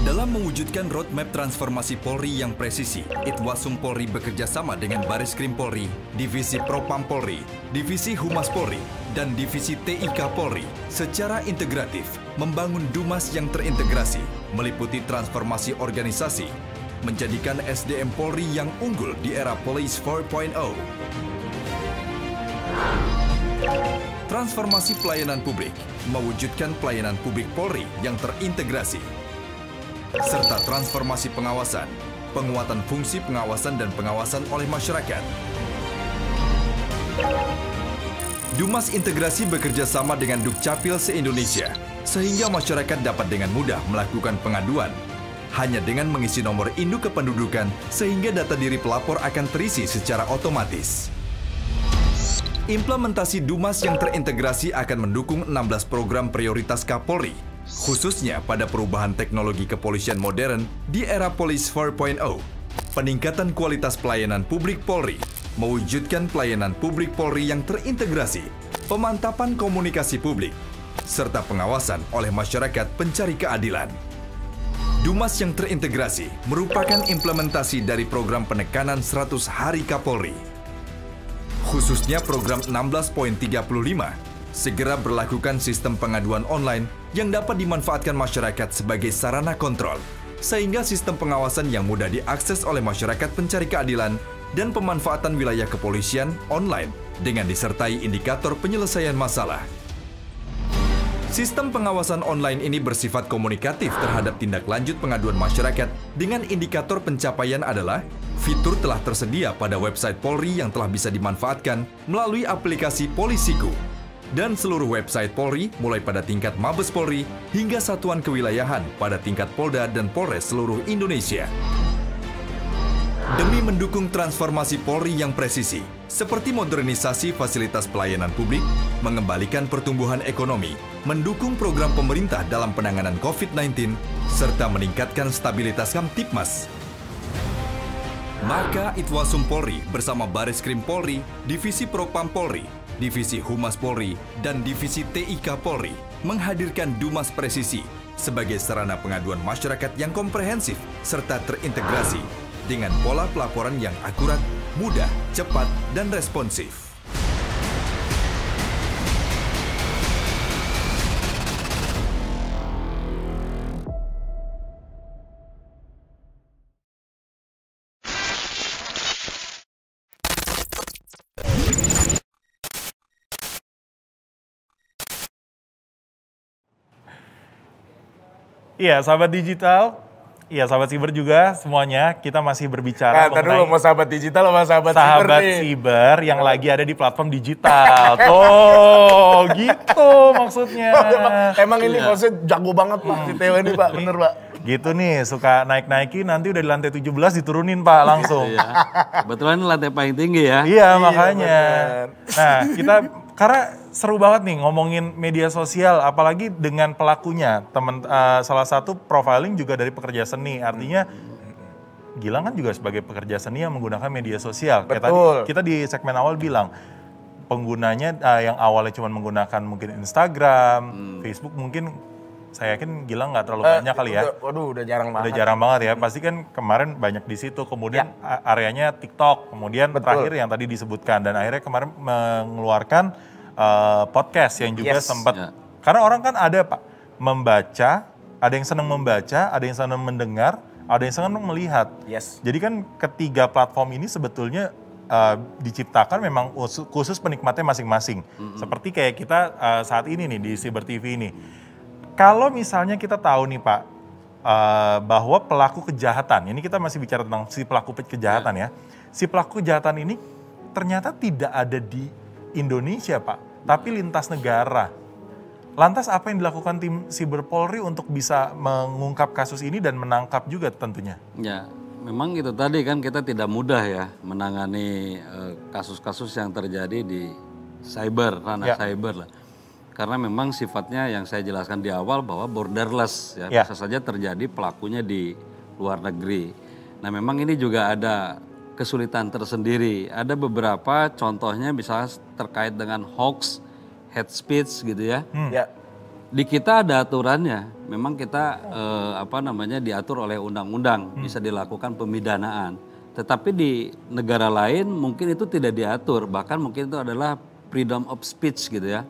Dalam mewujudkan roadmap transformasi Polri yang presisi, Itwasum Polri bekerja sama dengan Bareskrim Polri, Divisi Propam Polri, Divisi Humas Polri, dan Divisi TIK Polri secara integratif membangun Dumas yang terintegrasi, meliputi transformasi organisasi, menjadikan SDM Polri yang unggul di era Police 4.0. Transformasi pelayanan publik, mewujudkan pelayanan publik Polri yang terintegrasi, serta transformasi pengawasan, penguatan fungsi pengawasan dan pengawasan oleh masyarakat. Dumas Integrasi bekerja sama dengan Dukcapil se-Indonesia, sehingga masyarakat dapat dengan mudah melakukan pengaduan, hanya dengan mengisi nomor induk kependudukan, sehingga data diri pelapor akan terisi secara otomatis. Implementasi Dumas yang terintegrasi akan mendukung 16 program prioritas Kapolri, khususnya pada perubahan teknologi kepolisian modern di era Police 4.0, peningkatan kualitas pelayanan publik Polri, mewujudkan pelayanan publik Polri yang terintegrasi, pemantapan komunikasi publik, serta pengawasan oleh masyarakat pencari keadilan. Dumas yang terintegrasi merupakan implementasi dari program penekanan 100 Hari Kapolri. Khususnya program 16.35, segera berlakukan sistem pengaduan online yang dapat dimanfaatkan masyarakat sebagai sarana kontrol, sehingga sistem pengawasan yang mudah diakses oleh masyarakat pencari keadilan dan pemanfaatan wilayah kepolisian online dengan disertai indikator penyelesaian masalah. Sistem pengawasan online ini bersifat komunikatif terhadap tindak lanjut pengaduan masyarakat dengan indikator pencapaian adalah fitur telah tersedia pada website Polri yang telah bisa dimanfaatkan melalui aplikasi Polisiku dan seluruh website Polri mulai pada tingkat Mabes Polri hingga satuan kewilayahan pada tingkat Polda dan Polres seluruh Indonesia. Demi mendukung transformasi Polri yang presisi, seperti modernisasi fasilitas pelayanan publik, mengembalikan pertumbuhan ekonomi, mendukung program pemerintah dalam penanganan COVID-19, serta meningkatkan stabilitas Kamtipmas. Maka Itwasum Polri bersama Bareskrim Polri, Divisi Propam Polri, Divisi Humas Polri, dan Divisi TIK Polri menghadirkan Dumas Presisi sebagai sarana pengaduan masyarakat yang komprehensif serta terintegrasi dengan pola pelaporan yang akurat, mudah, cepat, dan responsif. Iya, sahabat digital. Iya, sahabat siber juga semuanya, kita masih berbicara mengenai dulu, mau sahabat digital sama sahabat siber yang lagi ada di platform digital. Tuh, gitu maksudnya. Emang ini maksudnya jago banget Pak, si Teo ini Pak, bener Pak. Gitu nih, suka naik-naikin, nanti udah di lantai 17 diturunin Pak langsung. Iya. Kebetulan ini lantai paling tinggi ya. Iya, makanya. Nah, kita karena seru banget nih ngomongin media sosial, apalagi dengan pelakunya. Salah satu profiling juga dari pekerja seni, artinya Gilang kan juga sebagai pekerja seni yang menggunakan media sosial. Kayak tadi Betul. kita di segmen awal bilang penggunanya yang awalnya cuma menggunakan mungkin Instagram, Facebook mungkin saya yakin Gilang nggak terlalu banyak kali ya. Waduh, udah jarang banget. Udah jarang banget ya. Pasti kan kemarin banyak di situ. Kemudian areanya TikTok. Kemudian terakhir yang tadi disebutkan dan akhirnya kemarin mengeluarkan podcast yang juga sempat. Karena orang kan ada Pak membaca, ada yang senang membaca, ada yang senang mendengar, ada yang senang melihat. Jadi kan ketiga platform ini sebetulnya diciptakan memang khusus penikmatnya masing-masing. Seperti kayak kita saat ini nih di Siber TV ini. Kalau misalnya kita tahu nih Pak, bahwa pelaku kejahatan, ini kita masih bicara tentang si pelaku kejahatan ya. Si pelaku kejahatan ini ternyata tidak ada di Indonesia Pak, tapi lintas negara. Lantas apa yang dilakukan tim Siber Polri untuk bisa mengungkap kasus ini dan menangkap juga tentunya? Ya, memang itu tadi kan kita tidak mudah ya menangani kasus-kasus yang terjadi di ranah cyber lah. Karena memang sifatnya yang saya jelaskan di awal bahwa borderless ya, bisa saja terjadi pelakunya di luar negeri. Nah memang ini juga ada kesulitan tersendiri. Ada beberapa contohnya misalnya terkait dengan hoax, hate speech gitu ya. Di kita ada aturannya. Memang kita diatur oleh undang-undang, bisa dilakukan pemidanaan. Tetapi di negara lain mungkin itu tidak diatur, bahkan mungkin itu adalah freedom of speech gitu ya.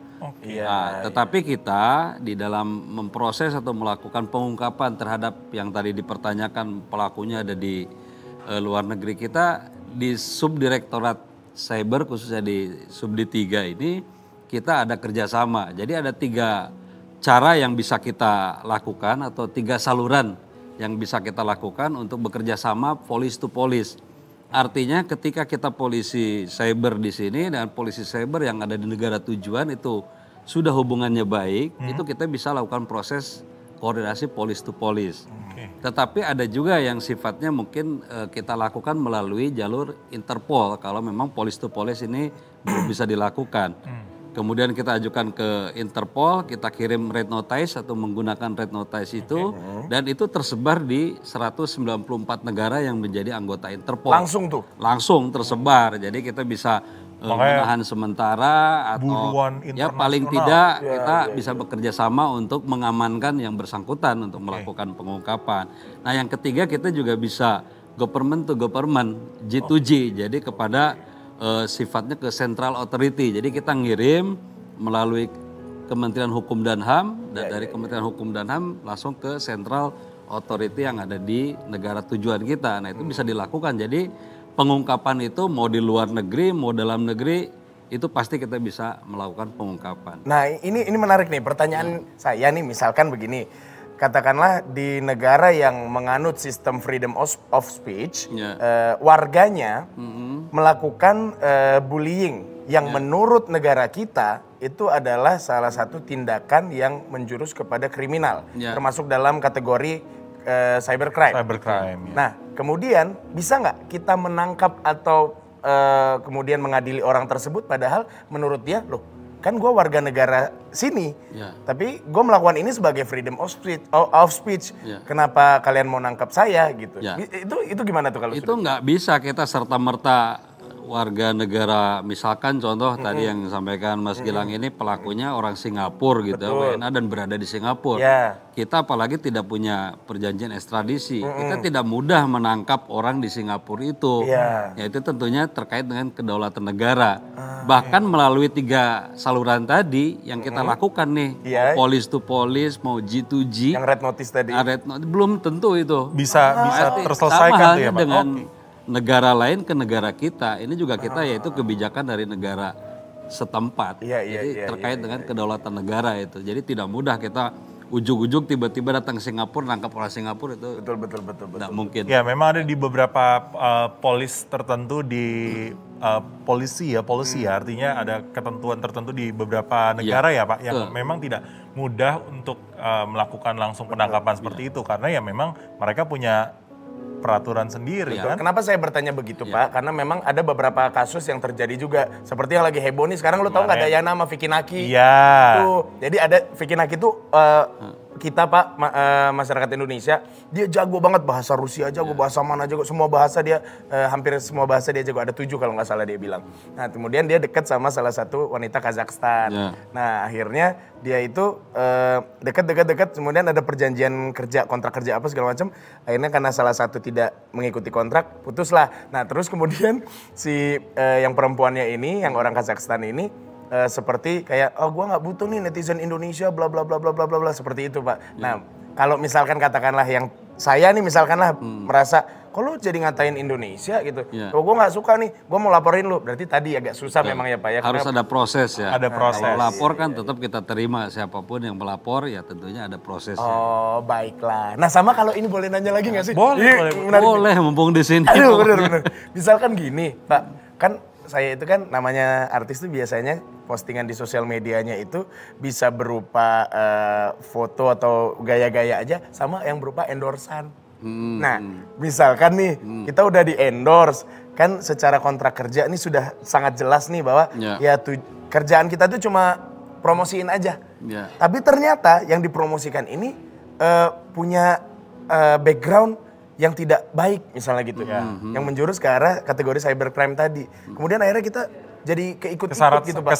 Tetapi kita di dalam memproses atau melakukan pengungkapan terhadap yang tadi dipertanyakan pelakunya ada di luar negeri, kita di Subdirektorat Cyber khususnya di Subdi 3 ini kita ada kerjasama. Jadi ada 3 cara yang bisa kita lakukan atau 3 saluran yang bisa kita lakukan untuk bekerja sama police to police. Artinya ketika kita polisi cyber di sini dan polisi cyber yang ada di negara tujuan itu sudah hubungannya baik, itu kita bisa lakukan proses koordinasi police to police. Tetapi ada juga yang sifatnya mungkin kita lakukan melalui jalur Interpol kalau memang police to police ini belum bisa dilakukan. Kemudian kita ajukan ke Interpol, kita kirim red notice atau menggunakan red notice itu dan itu tersebar di 194 negara yang menjadi anggota Interpol. Langsung tuh? Langsung tersebar, jadi kita bisa menahan sementara atau ya paling tidak kita bisa bekerja sama untuk mengamankan yang bersangkutan untuk melakukan pengungkapan. Nah yang ketiga kita juga bisa government to government, G2G, jadi kepada sifatnya ke Central Authority. Jadi kita ngirim melalui Kementerian Hukum dan HAM dan dari Kementerian Hukum dan HAM langsung ke Central Authority yang ada di negara tujuan kita. Nah itu bisa dilakukan. Jadi pengungkapan itu mau di luar negeri, mau dalam negeri itu pasti kita bisa melakukan pengungkapan. Nah ini menarik nih pertanyaan saya nih misalkan begini. Katakanlah di negara yang menganut sistem freedom of speech, warganya melakukan bullying yang menurut negara kita itu adalah salah satu tindakan yang menjurus kepada kriminal, termasuk dalam kategori cybercrime. Nah kemudian bisa nggak kita menangkap atau kemudian mengadili orang tersebut padahal menurut dia loh kan gue warga negara sini, tapi gue melakukan ini sebagai freedom of speech. Kenapa kalian mau nangkap saya gitu? Itu gimana tuh kalau itu nggak bisa kita serta merta warga negara, misalkan contoh tadi yang disampaikan Mas Gilang ini pelakunya orang Singapura gitu, WNA dan berada di Singapura. Kita apalagi tidak punya perjanjian ekstradisi, kita tidak mudah menangkap orang di Singapura itu. Ya itu tentunya terkait dengan kedaulatan negara. Bahkan melalui 3 saluran tadi yang kita lakukan nih, mau police to police, mau G2G. Yang red notice tadi. Belum tentu itu. Bisa terselesaikan tuh ya Pak? Dengan negara lain ke negara kita, ini juga kita yaitu kebijakan dari negara setempat. Jadi terkait dengan kedaulatan negara itu. Jadi tidak mudah kita ujug-ujug tiba-tiba datang ke Singapura, nangkap orang Singapura itu. Betul. Tidak mungkin. Ya memang ada di beberapa polis tertentu di polisi ya, artinya ada ketentuan tertentu di beberapa negara ya Pak, yang memang tidak mudah untuk melakukan langsung penangkapan seperti itu karena ya memang mereka punya peraturan sendiri kan. Kenapa saya bertanya begitu Pak? Karena memang ada beberapa kasus yang terjadi juga. Seperti yang lagi heboh nih sekarang, lo tau gak ada yang nama Vicky Naki? Tuh, jadi ada Vicky Naki tuh kita Pak, masyarakat Indonesia, dia jago banget bahasa Rusia, jago bahasa mana, jago semua bahasa dia, hampir semua bahasa dia jago, ada 7 kalau nggak salah dia bilang. Nah kemudian dia dekat sama salah satu wanita Kazakhstan. Nah akhirnya dia itu dekat, kemudian ada perjanjian kerja, kontrak kerja apa segala macam. Akhirnya karena salah satu tidak mengikuti kontrak, putuslah. Nah terus kemudian si yang perempuannya ini, yang orang Kazakhstan ini, seperti kayak gua nggak butuh nih netizen Indonesia bla bla bla bla bla bla seperti itu Pak. Nah kalau misalkan katakanlah yang saya nih misalkanlah merasa kok lu jadi ngatain Indonesia gitu, oh gue nggak suka nih, gue mau laporin lu, berarti tadi agak susah memang ya Pak ya. Harus ada proses ya. Ada proses. Kalau lapor kan tetap kita terima, siapapun yang melapor ya tentunya ada prosesnya. Oh baiklah. Nah sama kalau ini boleh nanya lagi nggak sih? Boleh mumpung di sini. Aduh bener. Misalkan gini Pak, kan saya itu kan namanya artis tuh biasanya postingan di sosial medianya itu bisa berupa foto atau gaya-gaya aja sama yang berupa endorsan. Nah misalkan nih kita udah di endorse kan secara kontrak kerja ini sudah sangat jelas nih bahwa kerjaan kita tuh cuma promosiin aja. Tapi ternyata yang dipromosikan ini punya background yang tidak baik misalnya gitu yang menjurus ke arah kategori cybercrime tadi. Kemudian akhirnya kita jadi keikut-ikut gitu Pak.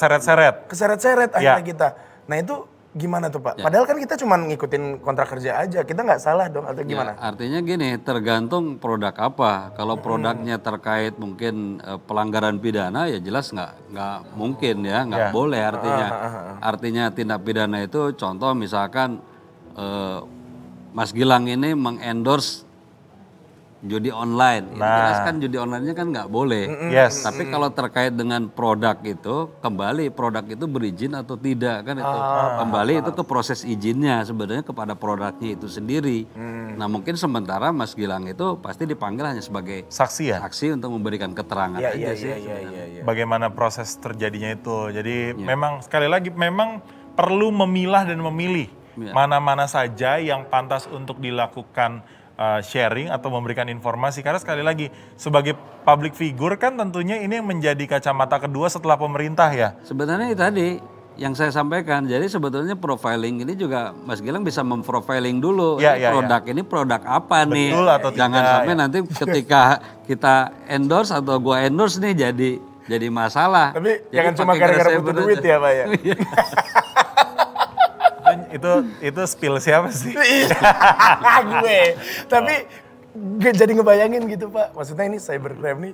Keseret-seret akhirnya kita. Nah itu gimana tuh Pak? Padahal kan kita cuma ngikutin kontrak kerja aja, kita nggak salah dong atau gimana? Artinya gini, tergantung produk apa. Kalau produknya terkait mungkin pelanggaran pidana ya jelas nggak mungkin ya, nggak boleh artinya. Artinya tindak pidana itu contoh misalkan Mas Gilang ini mengendorse judi online, jelas kan judi online-nya kan nggak boleh. Tapi kalau terkait dengan produk itu, kembali produk itu berizin atau tidak kan itu. Kembali itu ke proses izinnya sebenarnya kepada produknya itu sendiri. Nah mungkin sementara Mas Gilang itu pasti dipanggil hanya sebagai saksi ya? Saksi untuk memberikan keterangan aja sih. Bagaimana proses terjadinya itu. Jadi memang sekali lagi memang perlu memilah dan memilih mana-mana saja yang pantas untuk dilakukan sharing atau memberikan informasi, karena sekali lagi sebagai public figure kan tentunya ini yang menjadi kacamata kedua setelah pemerintah ya. Sebenarnya tadi yang saya sampaikan, jadi sebetulnya profiling ini juga Mas Gilang bisa memprofiling dulu produk ini produk apa nih. Betul atau jangan tidak, sampai nanti ketika kita endorse atau gua endorse nih jadi masalah. Tapi jangan cuma gara-gara butuh duit ya Pak ya. Itu spill siapa sih? Gue. Tapi jadi ngebayangin gitu Pak. Maksudnya ini cybercrime nih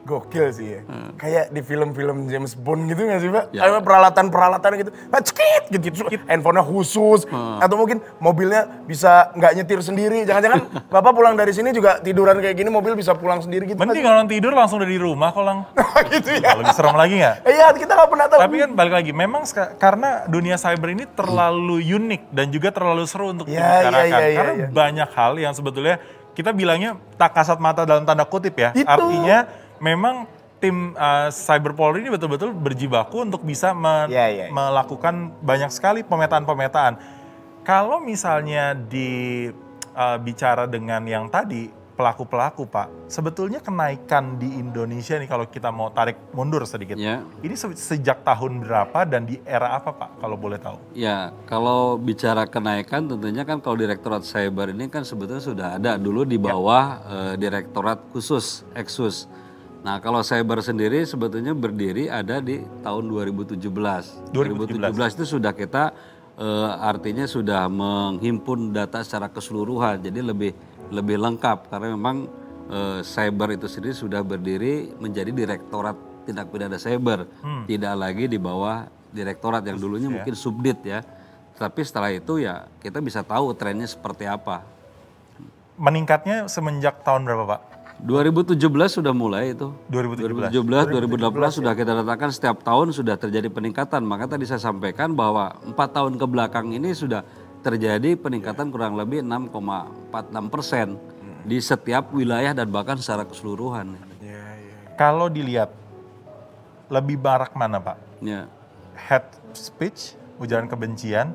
gokil sih ya. Kayak di film-film James Bond gitu gak sih Pak? Kayak peralatan-peralatan gitu. Cekit gitu. Handphonenya khusus. Atau mungkin mobilnya bisa nggak nyetir sendiri. Jangan-jangan Bapak pulang dari sini juga tiduran kayak gini, mobil bisa pulang sendiri gitu. Mending kalau tidur langsung dari rumah Lang. Gitu ya. Lebih serem lagi nggak? Iya kita nggak pernah tahu. Tapi kan balik lagi, memang karena dunia cyber ini terlalu unik dan juga terlalu seru untuk dibicarakan. Karena banyak hal yang sebetulnya kita bilangnya tak kasat mata dalam tanda kutip ya. Itu. Artinya memang tim Cyber Polri ini betul-betul berjibaku untuk bisa melakukan banyak sekali pemetaan-pemetaan. Kalau misalnya bicara dengan yang tadi pelaku-pelaku Pak, sebetulnya kenaikan di Indonesia nih kalau kita mau tarik mundur sedikit. Ini sejak tahun berapa dan di era apa Pak kalau boleh tahu? Ya, kalau bicara kenaikan tentunya kan kalau Direktorat Cyber ini kan sebetulnya sudah ada dulu di bawah Direktorat Khusus Eksus. Nah kalau cyber sendiri sebetulnya berdiri ada di tahun 2017. 2017 itu sudah kita artinya sudah menghimpun data secara keseluruhan, jadi lebih lengkap karena memang cyber itu sendiri sudah berdiri menjadi Direktorat Tindak Pidana Cyber, tidak lagi di bawah direktorat yang dulunya mungkin subdit ya. Tapi setelah itu ya kita bisa tahu trennya seperti apa. Meningkatnya semenjak tahun berapa Pak? 2017 sudah mulai itu. 2017, 2018 sudah kita datakan setiap tahun sudah terjadi peningkatan. Maka tadi saya sampaikan bahwa 4 tahun ke belakang ini sudah terjadi peningkatan kurang lebih 6,46% di setiap wilayah dan bahkan secara keseluruhan. Kalau dilihat lebih marak mana Pak? Hate speech, ujaran kebencian,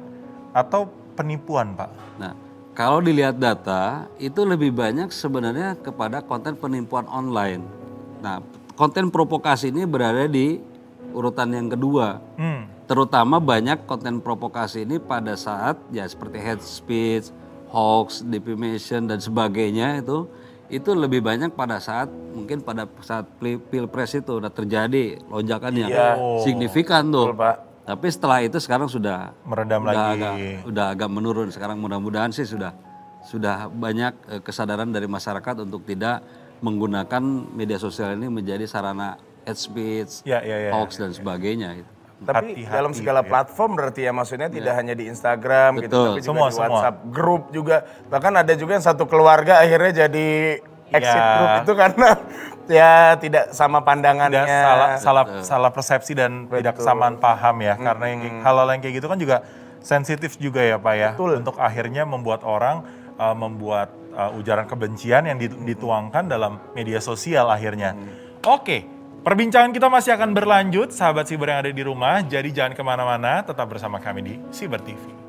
atau penipuan Pak? Nah, kalau dilihat data itu lebih banyak sebenarnya kepada konten penipuan online. Nah, konten provokasi ini berada di urutan yang kedua. terutama banyak konten provokasi ini pada saat ya seperti hate speech, hoax, defamation dan sebagainya itu lebih banyak pada saat mungkin pada saat pilpres itu udah terjadi lonjakan yang signifikan tuh. Betul, Pak. Tapi setelah itu sekarang sudah Meredam lagi. udah agak menurun. Sekarang mudah-mudahan sih sudah banyak kesadaran dari masyarakat untuk tidak menggunakan media sosial ini menjadi sarana hate speech, hoax dan sebagainya. Gitu. Tapi Hati-hati dalam segala platform berarti ya maksudnya tidak hanya di Instagram gitu, Betul. tapi juga Semua. di WhatsApp grup juga. Bahkan ada juga yang satu keluarga akhirnya jadi exit group itu karena ya tidak sama pandangannya. Tidak salah persepsi dan tidak kesamaan paham ya. Karena hal-hal yang kayak gitu kan juga sensitif juga ya Pak ya. Betul. Untuk akhirnya membuat orang membuat ujaran kebencian yang dituangkan dalam media sosial akhirnya. Oke. Perbincangan kita masih akan berlanjut, sahabat Siber yang ada di rumah. Jadi jangan kemana-mana, tetap bersama kami di Siber TV.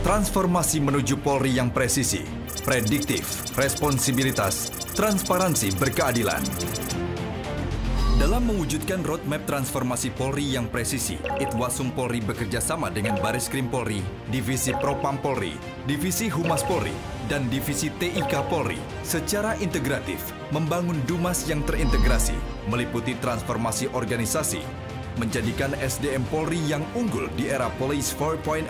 Transformasi menuju Polri yang presisi, prediktif, responsibilitas, transparansi, berkeadilan. Dalam mewujudkan roadmap transformasi Polri yang presisi, Itwasum Polri bekerja sama dengan Baris Krim Polri, Divisi Propam Polri, Divisi Humas Polri, dan Divisi TIK Polri secara integratif membangun Dumas yang terintegrasi, meliputi transformasi organisasi, menjadikan SDM Polri yang unggul di era Police 4.0.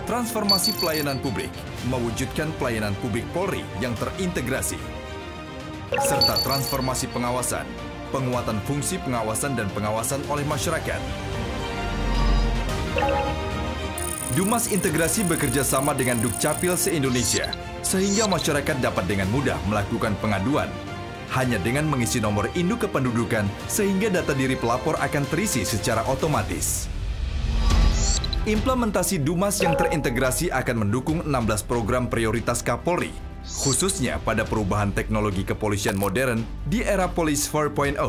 Transformasi pelayanan publik, mewujudkan pelayanan publik Polri yang terintegrasi. Serta transformasi pengawasan, penguatan fungsi pengawasan dan pengawasan oleh masyarakat. Dumas Integrasi bekerja sama dengan Dukcapil se-Indonesia, sehingga masyarakat dapat dengan mudah melakukan pengaduan. Hanya dengan mengisi nomor induk kependudukan, sehingga data diri pelapor akan terisi secara otomatis. Implementasi Dumas yang terintegrasi akan mendukung 16 program prioritas Kapolri, khususnya pada perubahan teknologi kepolisian modern di era Police 4.0,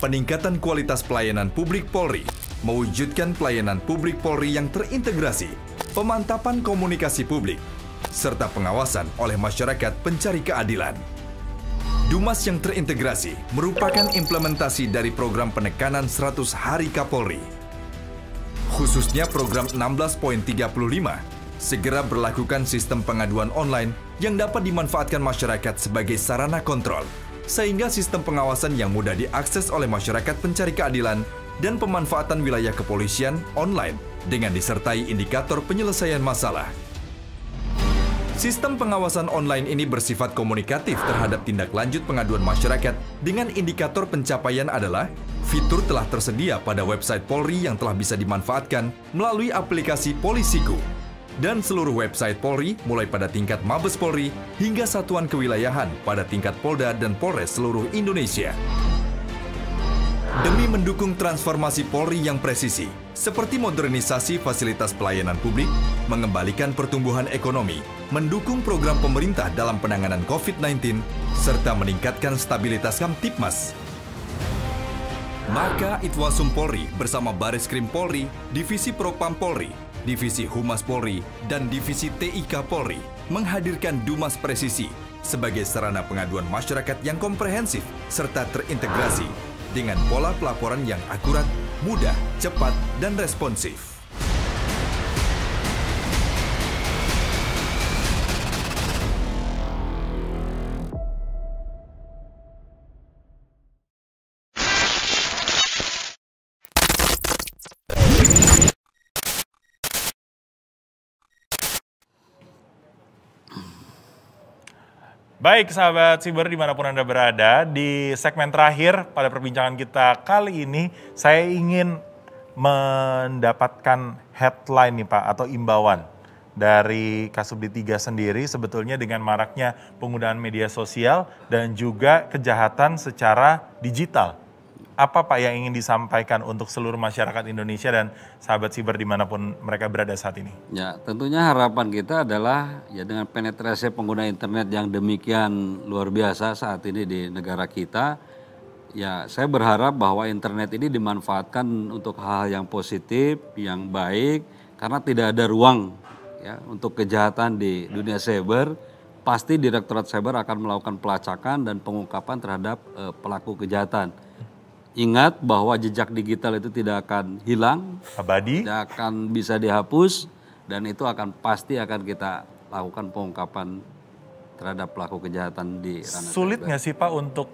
peningkatan kualitas pelayanan publik Polri, mewujudkan pelayanan publik Polri yang terintegrasi, pemantapan komunikasi publik, serta pengawasan oleh masyarakat pencari keadilan. Dumas yang terintegrasi merupakan implementasi dari program penekanan 100 Hari Kapolri. Khususnya program 16.35, segera berlakukan sistem pengaduan online yang dapat dimanfaatkan masyarakat sebagai sarana kontrol, sehingga sistem pengawasan yang mudah diakses oleh masyarakat pencari keadilan dan pemanfaatan wilayah kepolisian online dengan disertai indikator penyelesaian masalah. Sistem pengawasan online ini bersifat komunikatif terhadap tindak lanjut pengaduan masyarakat dengan indikator pencapaian adalah fitur telah tersedia pada website Polri yang telah bisa dimanfaatkan melalui aplikasi Polisiku dan seluruh website Polri mulai pada tingkat Mabes Polri hingga satuan kewilayahan pada tingkat Polda dan Polres seluruh Indonesia. Demi mendukung transformasi Polri yang presisi, seperti modernisasi fasilitas pelayanan publik, mengembalikan pertumbuhan ekonomi, mendukung program pemerintah dalam penanganan COVID-19, serta meningkatkan stabilitas Kamtipmas. Maka Itwasum Polri bersama Baris Krim Polri, Divisi Propam Polri, Divisi Humas Polri, dan Divisi TIK Polri menghadirkan Dumas Presisi sebagai sarana pengaduan masyarakat yang komprehensif serta terintegrasi dengan pola pelaporan yang akurat, mudah, cepat, dan responsif. Baik sahabat Siber dimanapun Anda berada, di segmen terakhir pada perbincangan kita kali ini saya ingin mendapatkan headline nih Pak atau imbauan dari Kasubdit 3 sendiri sebetulnya dengan maraknya penggunaan media sosial dan juga kejahatan secara digital. apa Pak yang ingin disampaikan untuk seluruh masyarakat Indonesia dan sahabat siber dimanapun mereka berada saat ini? Ya, tentunya harapan kita adalah ya dengan penetrasi pengguna internet yang demikian luar biasa saat ini di negara kita, ya saya berharap bahwa internet ini dimanfaatkan untuk hal-hal yang positif, yang baik, karena tidak ada ruang ya untuk kejahatan di dunia cyber. Pasti Direktorat Cyber akan melakukan pelacakan dan pengungkapan terhadap pelaku kejahatan. Ingat bahwa jejak digital itu tidak akan hilang, Abadi. tidak akan bisa dihapus, dan itu pasti akan kita lakukan pengungkapan terhadap pelaku kejahatan di ranah Sulit cyber. nggak sih Pak untuk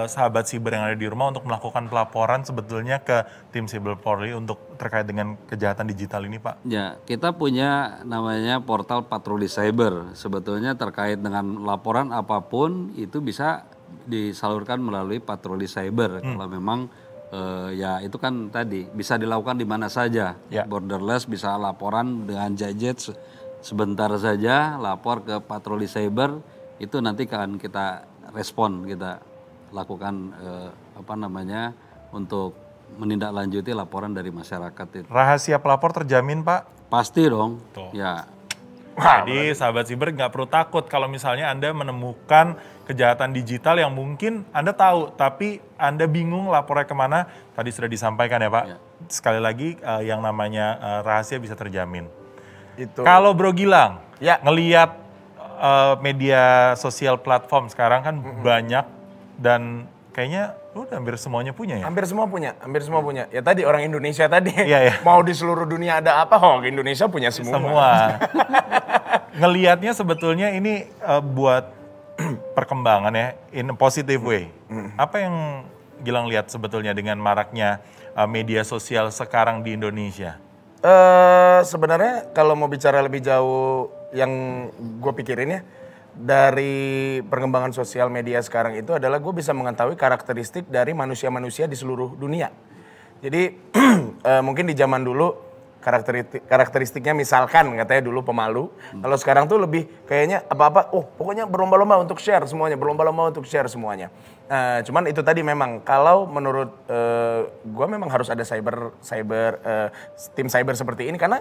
sahabat siber yang ada di rumah untuk melakukan pelaporan sebetulnya ke tim Siber Polri untuk terkait dengan kejahatan digital ini Pak? Ya, kita punya namanya portal patroli cyber. Sebetulnya terkait dengan laporan apapun itu bisa disalurkan melalui patroli cyber. Kalau memang ya itu kan tadi bisa dilakukan di mana saja. Ya. Borderless, bisa laporan dengan gadget sebentar saja, lapor ke patroli cyber, itu nanti akan kita respon, kita lakukan untuk menindaklanjuti laporan dari masyarakat itu. Rahasia pelapor terjamin Pak? Pasti dong. Tuh. Ya. Jadi sahabat siber nggak perlu takut kalau misalnya Anda menemukan kejahatan digital yang mungkin Anda tahu, tapi Anda bingung lapornya kemana, tadi sudah disampaikan ya Pak. Ya. Sekali lagi yang namanya rahasia bisa terjamin. Itu. Kalau Bro Gilang, Ya. ngeliat media sosial platform sekarang kan banyak dan kayaknya udah hampir semuanya punya ya? Hampir semua punya. Ya tadi orang Indonesia tadi. Iya, iya. Mau di seluruh dunia ada apa? Indonesia punya semua. Semua. Ngelihatnya sebetulnya ini buat perkembangan ya, in a positive way. Apa yang Gilang lihat sebetulnya dengan maraknya media sosial sekarang di Indonesia? Sebenarnya kalau mau bicara lebih jauh yang gue pikirin ya, dari perkembangan sosial media sekarang itu adalah gue bisa mengetahui karakteristik dari manusia-manusia di seluruh dunia. Jadi mungkin di zaman dulu karakteristiknya misalkan katanya dulu pemalu. Kalau sekarang tuh lebih kayaknya apa-apa, pokoknya berlomba-lomba untuk share semuanya, cuman itu tadi memang kalau menurut gue memang harus ada tim cyber seperti ini karena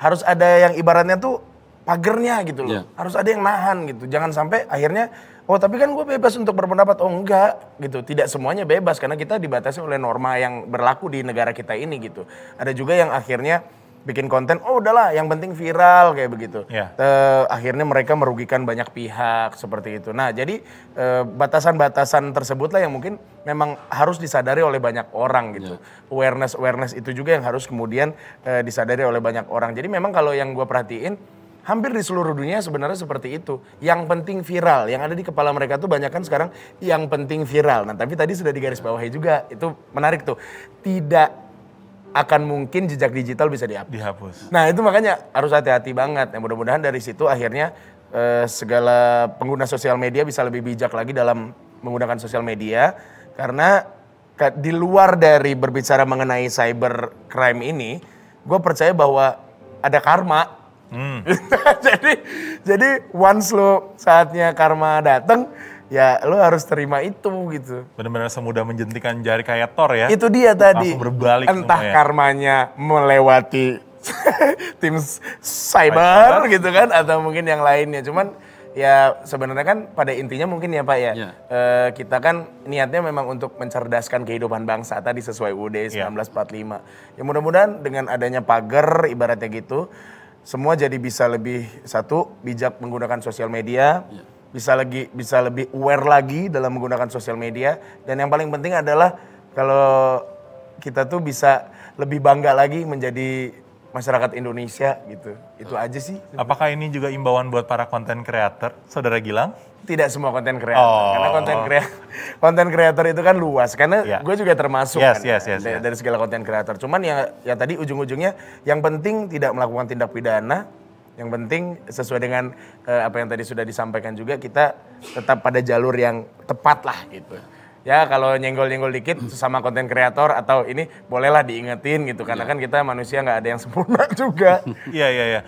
harus ada yang ibaratnya tuh pagernya gitu loh. Yeah. Harus ada yang nahan gitu. Jangan sampai akhirnya, tapi kan gue bebas untuk berpendapat. Enggak gitu. Tidak semuanya bebas karena kita dibatasi oleh norma yang berlaku di negara kita ini gitu. Ada juga yang akhirnya bikin konten, udahlah yang penting viral kayak begitu. Yeah. Akhirnya mereka merugikan banyak pihak seperti itu. Nah jadi batasan-batasan tersebutlah yang mungkin memang harus disadari oleh banyak orang gitu. Yeah. Awareness itu juga yang harus kemudian disadari oleh banyak orang. Jadi memang kalau yang gue perhatiin, hampir di seluruh dunia sebenarnya seperti itu. Yang penting viral, yang ada di kepala mereka tuh banyak kan sekarang yang penting viral. Nah tapi tadi sudah digarisbawahi juga, itu menarik tuh. Tidak akan mungkin jejak digital bisa dihapus. Nah itu makanya harus hati-hati banget. Nah, mudah-mudahan dari situ akhirnya segala pengguna sosial media bisa lebih bijak lagi dalam menggunakan sosial media. Karena di luar dari berbicara mengenai cyber crime ini, gue percaya bahwa ada karma. jadi once lo saatnya karma datang, ya lo harus terima itu gitu. Benar-benar semudah menjentikan jari kayak Thor ya. Itu dia tadi. Langsung berbalik entah semua ya. karmanya melewati tim cyber gitu kan, atau mungkin yang lainnya. Cuman ya sebenarnya kan pada intinya mungkin ya Pak ya, kita kan niatnya memang untuk mencerdaskan kehidupan bangsa tadi sesuai UUD 1945. Ya mudah-mudahan dengan adanya pagar ibaratnya gitu, semua jadi bisa lebih bijak menggunakan sosial media, bisa lebih aware lagi dalam menggunakan sosial media, dan yang paling penting adalah kalau kita tuh bisa lebih bangga lagi menjadi masyarakat Indonesia gitu. Itu aja sih. Apakah ini juga imbauan buat para konten creator, Saudara Gilang? Tidak semua konten kreator, karena konten kreator itu kan luas. Karena gue juga termasuk dari segala konten kreator. Cuman ya tadi ujung-ujungnya yang penting tidak melakukan tindak pidana. Yang penting sesuai dengan apa yang tadi sudah disampaikan juga, kita tetap pada jalur yang tepat lah gitu. Ya kalau nyenggol-nyenggol dikit sama konten kreator atau ini bolehlah diingetin gitu. Karena kan kita manusia nggak ada yang sempurna juga. Iya.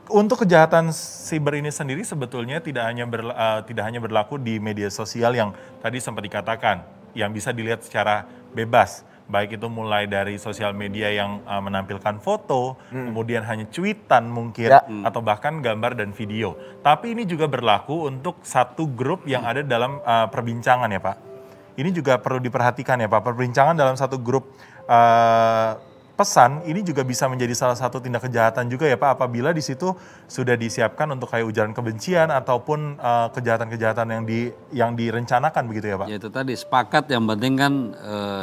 Untuk kejahatan siber ini sendiri sebetulnya tidak hanya berlaku di media sosial yang tadi sempat dikatakan. yang bisa dilihat secara bebas. Baik itu mulai dari sosial media yang menampilkan foto, kemudian hanya cuitan mungkin, atau bahkan gambar dan video. Tapi ini juga berlaku untuk satu grup yang ada dalam perbincangan ya Pak. Ini juga perlu diperhatikan ya Pak, perbincangan dalam satu grup pesan ini juga bisa menjadi salah satu tindak kejahatan juga ya Pak, apabila di situ sudah disiapkan untuk kayak ujaran kebencian ataupun kejahatan-kejahatan yang direncanakan begitu ya Pak. Ya itu tadi sepakat, yang penting kan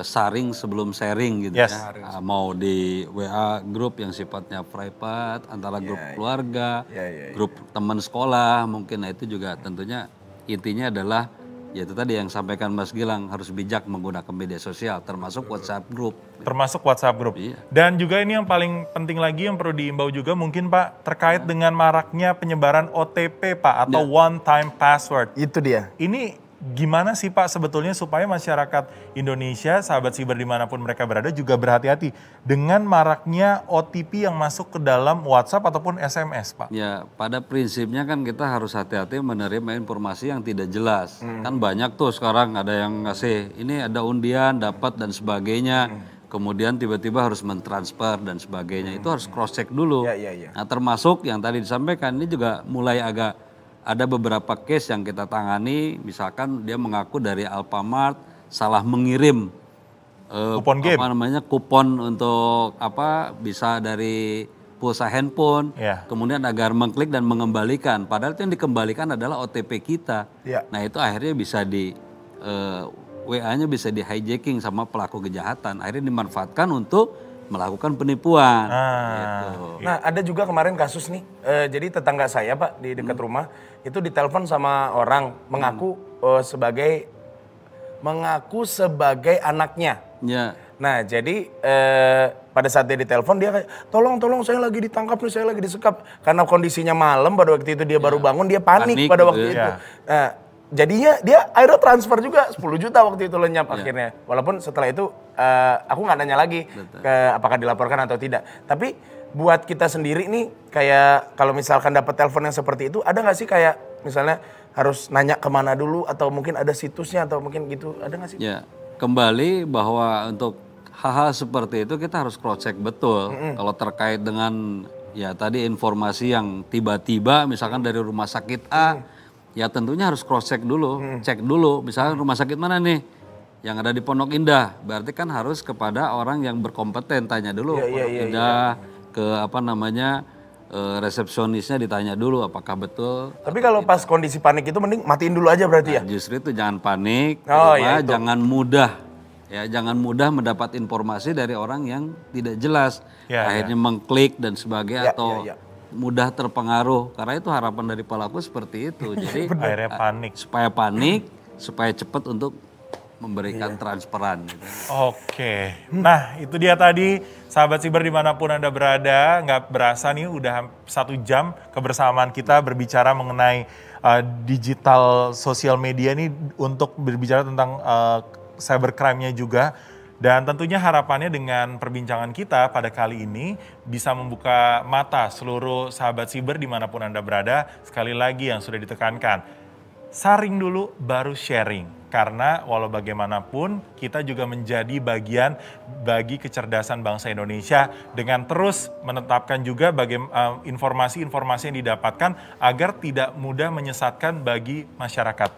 saring sebelum sharing gitu Yes. ya. Mau di WA grup yang sifatnya private antara grup keluarga, grup teman sekolah mungkin, nah itu juga tentunya intinya adalah ya itu tadi yang sampaikan Mas Gilang, harus bijak menggunakan media sosial termasuk WhatsApp group. Termasuk WhatsApp group. Iya. Dan juga ini yang paling penting lagi yang perlu diimbau juga mungkin Pak, terkait dengan maraknya penyebaran OTP Pak, atau one time password. Itu dia. Ini gimana sih Pak sebetulnya supaya masyarakat Indonesia, sahabat siber dimanapun mereka berada juga berhati-hati dengan maraknya OTP yang masuk ke dalam WhatsApp ataupun SMS Pak? Ya pada prinsipnya kan kita harus hati-hati menerima informasi yang tidak jelas. Kan banyak tuh sekarang ada yang ngasih, ini ada undian, dapat dan sebagainya. Kemudian tiba-tiba harus mentransfer dan sebagainya. Itu harus cross check dulu. Nah termasuk yang tadi disampaikan ini juga mulai agak ada beberapa case yang kita tangani, misalkan dia mengaku dari Alfamart salah mengirim kupon game, kupon untuk bisa dari pulsa handphone, kemudian agar mengklik dan mengembalikan, padahal itu yang dikembalikan adalah OTP kita. Nah itu akhirnya bisa WA-nya bisa di hijacking sama pelaku kejahatan, akhirnya dimanfaatkan untuk melakukan penipuan. Gitu. Nah ada juga kemarin kasus nih, jadi tetangga saya Pak di dekat rumah itu ditelepon sama orang mengaku sebagai anaknya. Ya. Nah jadi pada saat dia ditelepon dia kayak tolong saya lagi ditangkap nih, saya lagi disekap, karena kondisinya malam pada waktu itu dia baru bangun, dia panik pada waktu itu. Nah, jadinya dia akhirnya transfer juga 10 juta waktu itu lenyap akhirnya. Walaupun setelah itu aku nggak nanya lagi apakah dilaporkan atau tidak. Tapi buat kita sendiri nih kayak kalau misalkan dapat telepon yang seperti itu, ada nggak sih kayak misalnya harus nanya kemana dulu atau mungkin ada situsnya atau mungkin gitu, ada nggak sih? Ya kembali bahwa untuk hal-hal seperti itu kita harus cross check betul. Kalau terkait dengan ya tadi informasi yang tiba-tiba misalkan dari rumah sakit A. Ya tentunya harus cross check dulu, cek dulu misalnya rumah sakit mana nih yang ada di Pondok Indah, berarti kan harus kepada orang yang berkompeten, tanya dulu Pondok Indah ke resepsionisnya ditanya dulu apakah betul. Tapi kalau pas kondisi panik itu mending matiin dulu aja berarti ya? Justru itu jangan panik, jangan mudah mendapat informasi dari orang yang tidak jelas, akhirnya mengklik dan sebagainya atau mudah terpengaruh, karena itu harapan dari pelaku seperti itu. Jadi akhirnya panik supaya cepat untuk memberikan transferan. Gitu. Oke, nah itu dia tadi sahabat siber dimanapun Anda berada, nggak berasa nih udah 1 jam kebersamaan kita berbicara mengenai digital sosial media nih untuk berbicara tentang cybercrime-nya juga. Dan tentunya harapannya dengan perbincangan kita pada kali ini bisa membuka mata seluruh sahabat siber dimanapun Anda berada. Sekali lagi yang sudah ditekankan, saring dulu baru sharing. Karena walau bagaimanapun kita juga menjadi bagian bagi kecerdasan bangsa Indonesia dengan terus menetapkan juga informasi-informasi yang didapatkan agar tidak mudah menyesatkan bagi masyarakat.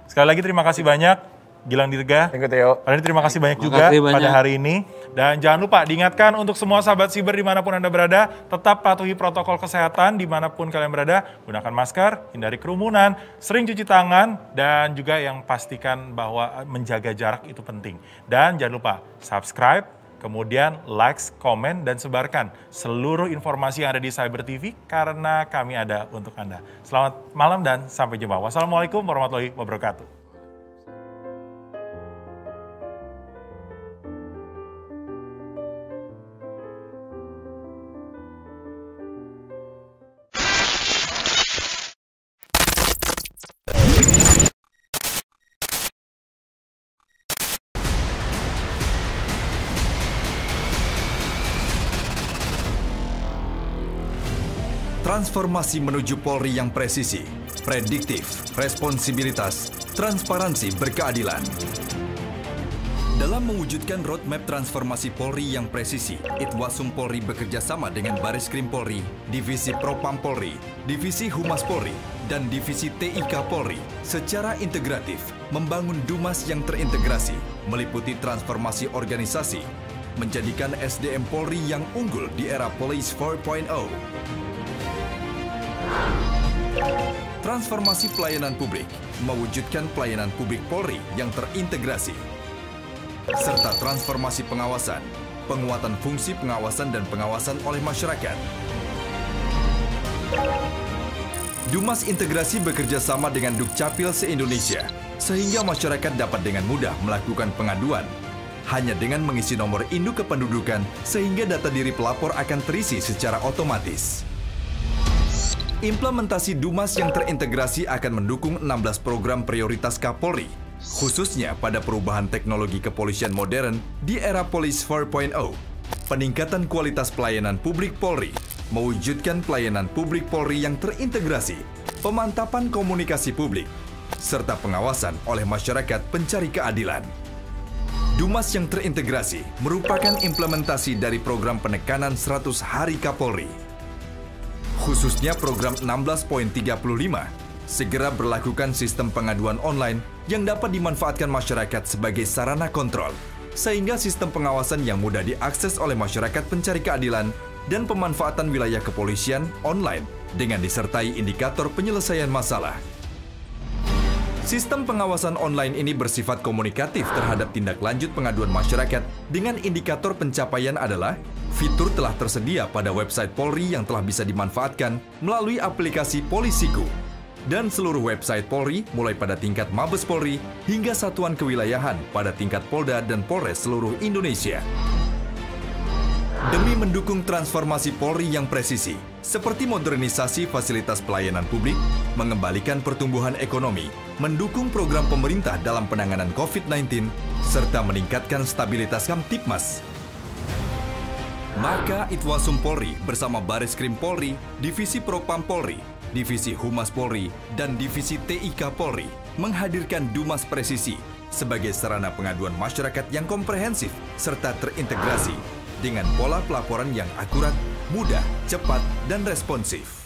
Sekali lagi terima kasih banyak. Gilang Dirga, Pak Dhani terima kasih banyak juga pada hari ini. Dan jangan lupa diingatkan untuk semua sahabat siber dimanapun Anda berada, tetap patuhi protokol kesehatan dimanapun kalian berada, gunakan masker, hindari kerumunan, sering cuci tangan, dan juga yang pastikan bahwa menjaga jarak itu penting. Dan jangan lupa subscribe, kemudian like, komen, dan sebarkan seluruh informasi yang ada di Cyber TV karena kami ada untuk Anda. Selamat malam dan sampai jumpa. Wassalamualaikum warahmatullahi wabarakatuh. Transformasi menuju Polri yang presisi, prediktif, responsibilitas, transparansi, berkeadilan. Dalam mewujudkan roadmap transformasi Polri yang presisi, Itwasum Polri bekerja sama dengan Bareskrim Polri, Divisi Propam Polri, Divisi Humas Polri, dan Divisi TIK Polri secara integratif membangun Dumas yang terintegrasi, meliputi transformasi organisasi, menjadikan SDM Polri yang unggul di era Police 4.0. Transformasi pelayanan publik, mewujudkan pelayanan publik Polri yang terintegrasi, serta transformasi pengawasan, penguatan fungsi pengawasan dan pengawasan oleh masyarakat. Dumas Integrasi bekerja sama dengan Dukcapil se-Indonesia, sehingga masyarakat dapat dengan mudah melakukan pengaduan. Hanya dengan mengisi nomor induk kependudukan, sehingga data diri pelapor akan terisi secara otomatis. Implementasi Dumas yang terintegrasi akan mendukung 16 program prioritas Kapolri, khususnya pada perubahan teknologi kepolisian modern di era Police 4.0, peningkatan kualitas pelayanan publik Polri, mewujudkan pelayanan publik Polri yang terintegrasi, pemantapan komunikasi publik, serta pengawasan oleh masyarakat pencari keadilan. Dumas yang terintegrasi merupakan implementasi dari program penekanan 100 Hari Kapolri. Khususnya program 16.35, segera berlakukan sistem pengaduan online yang dapat dimanfaatkan masyarakat sebagai sarana kontrol, sehingga sistem pengawasan yang mudah diakses oleh masyarakat pencari keadilan dan pemanfaatan wilayah kepolisian online dengan disertai indikator penyelesaian masalah. Sistem pengawasan online ini bersifat komunikatif terhadap tindak lanjut pengaduan masyarakat dengan indikator pencapaian adalah fitur telah tersedia pada website Polri yang telah bisa dimanfaatkan melalui aplikasi Polisiku, dan seluruh website Polri mulai pada tingkat Mabes Polri hingga satuan kewilayahan pada tingkat Polda dan Polres seluruh Indonesia. Demi mendukung transformasi Polri yang presisi, seperti modernisasi fasilitas pelayanan publik, mengembalikan pertumbuhan ekonomi, mendukung program pemerintah dalam penanganan COVID-19, serta meningkatkan stabilitas Kamtibmas, maka Itwasum Polri bersama Bareskrim Polri, Divisi Propam Polri, Divisi Humas Polri, dan Divisi TIK Polri menghadirkan Dumas Presisi sebagai sarana pengaduan masyarakat yang komprehensif serta terintegrasi dengan pola pelaporan yang akurat, mudah, cepat, dan responsif.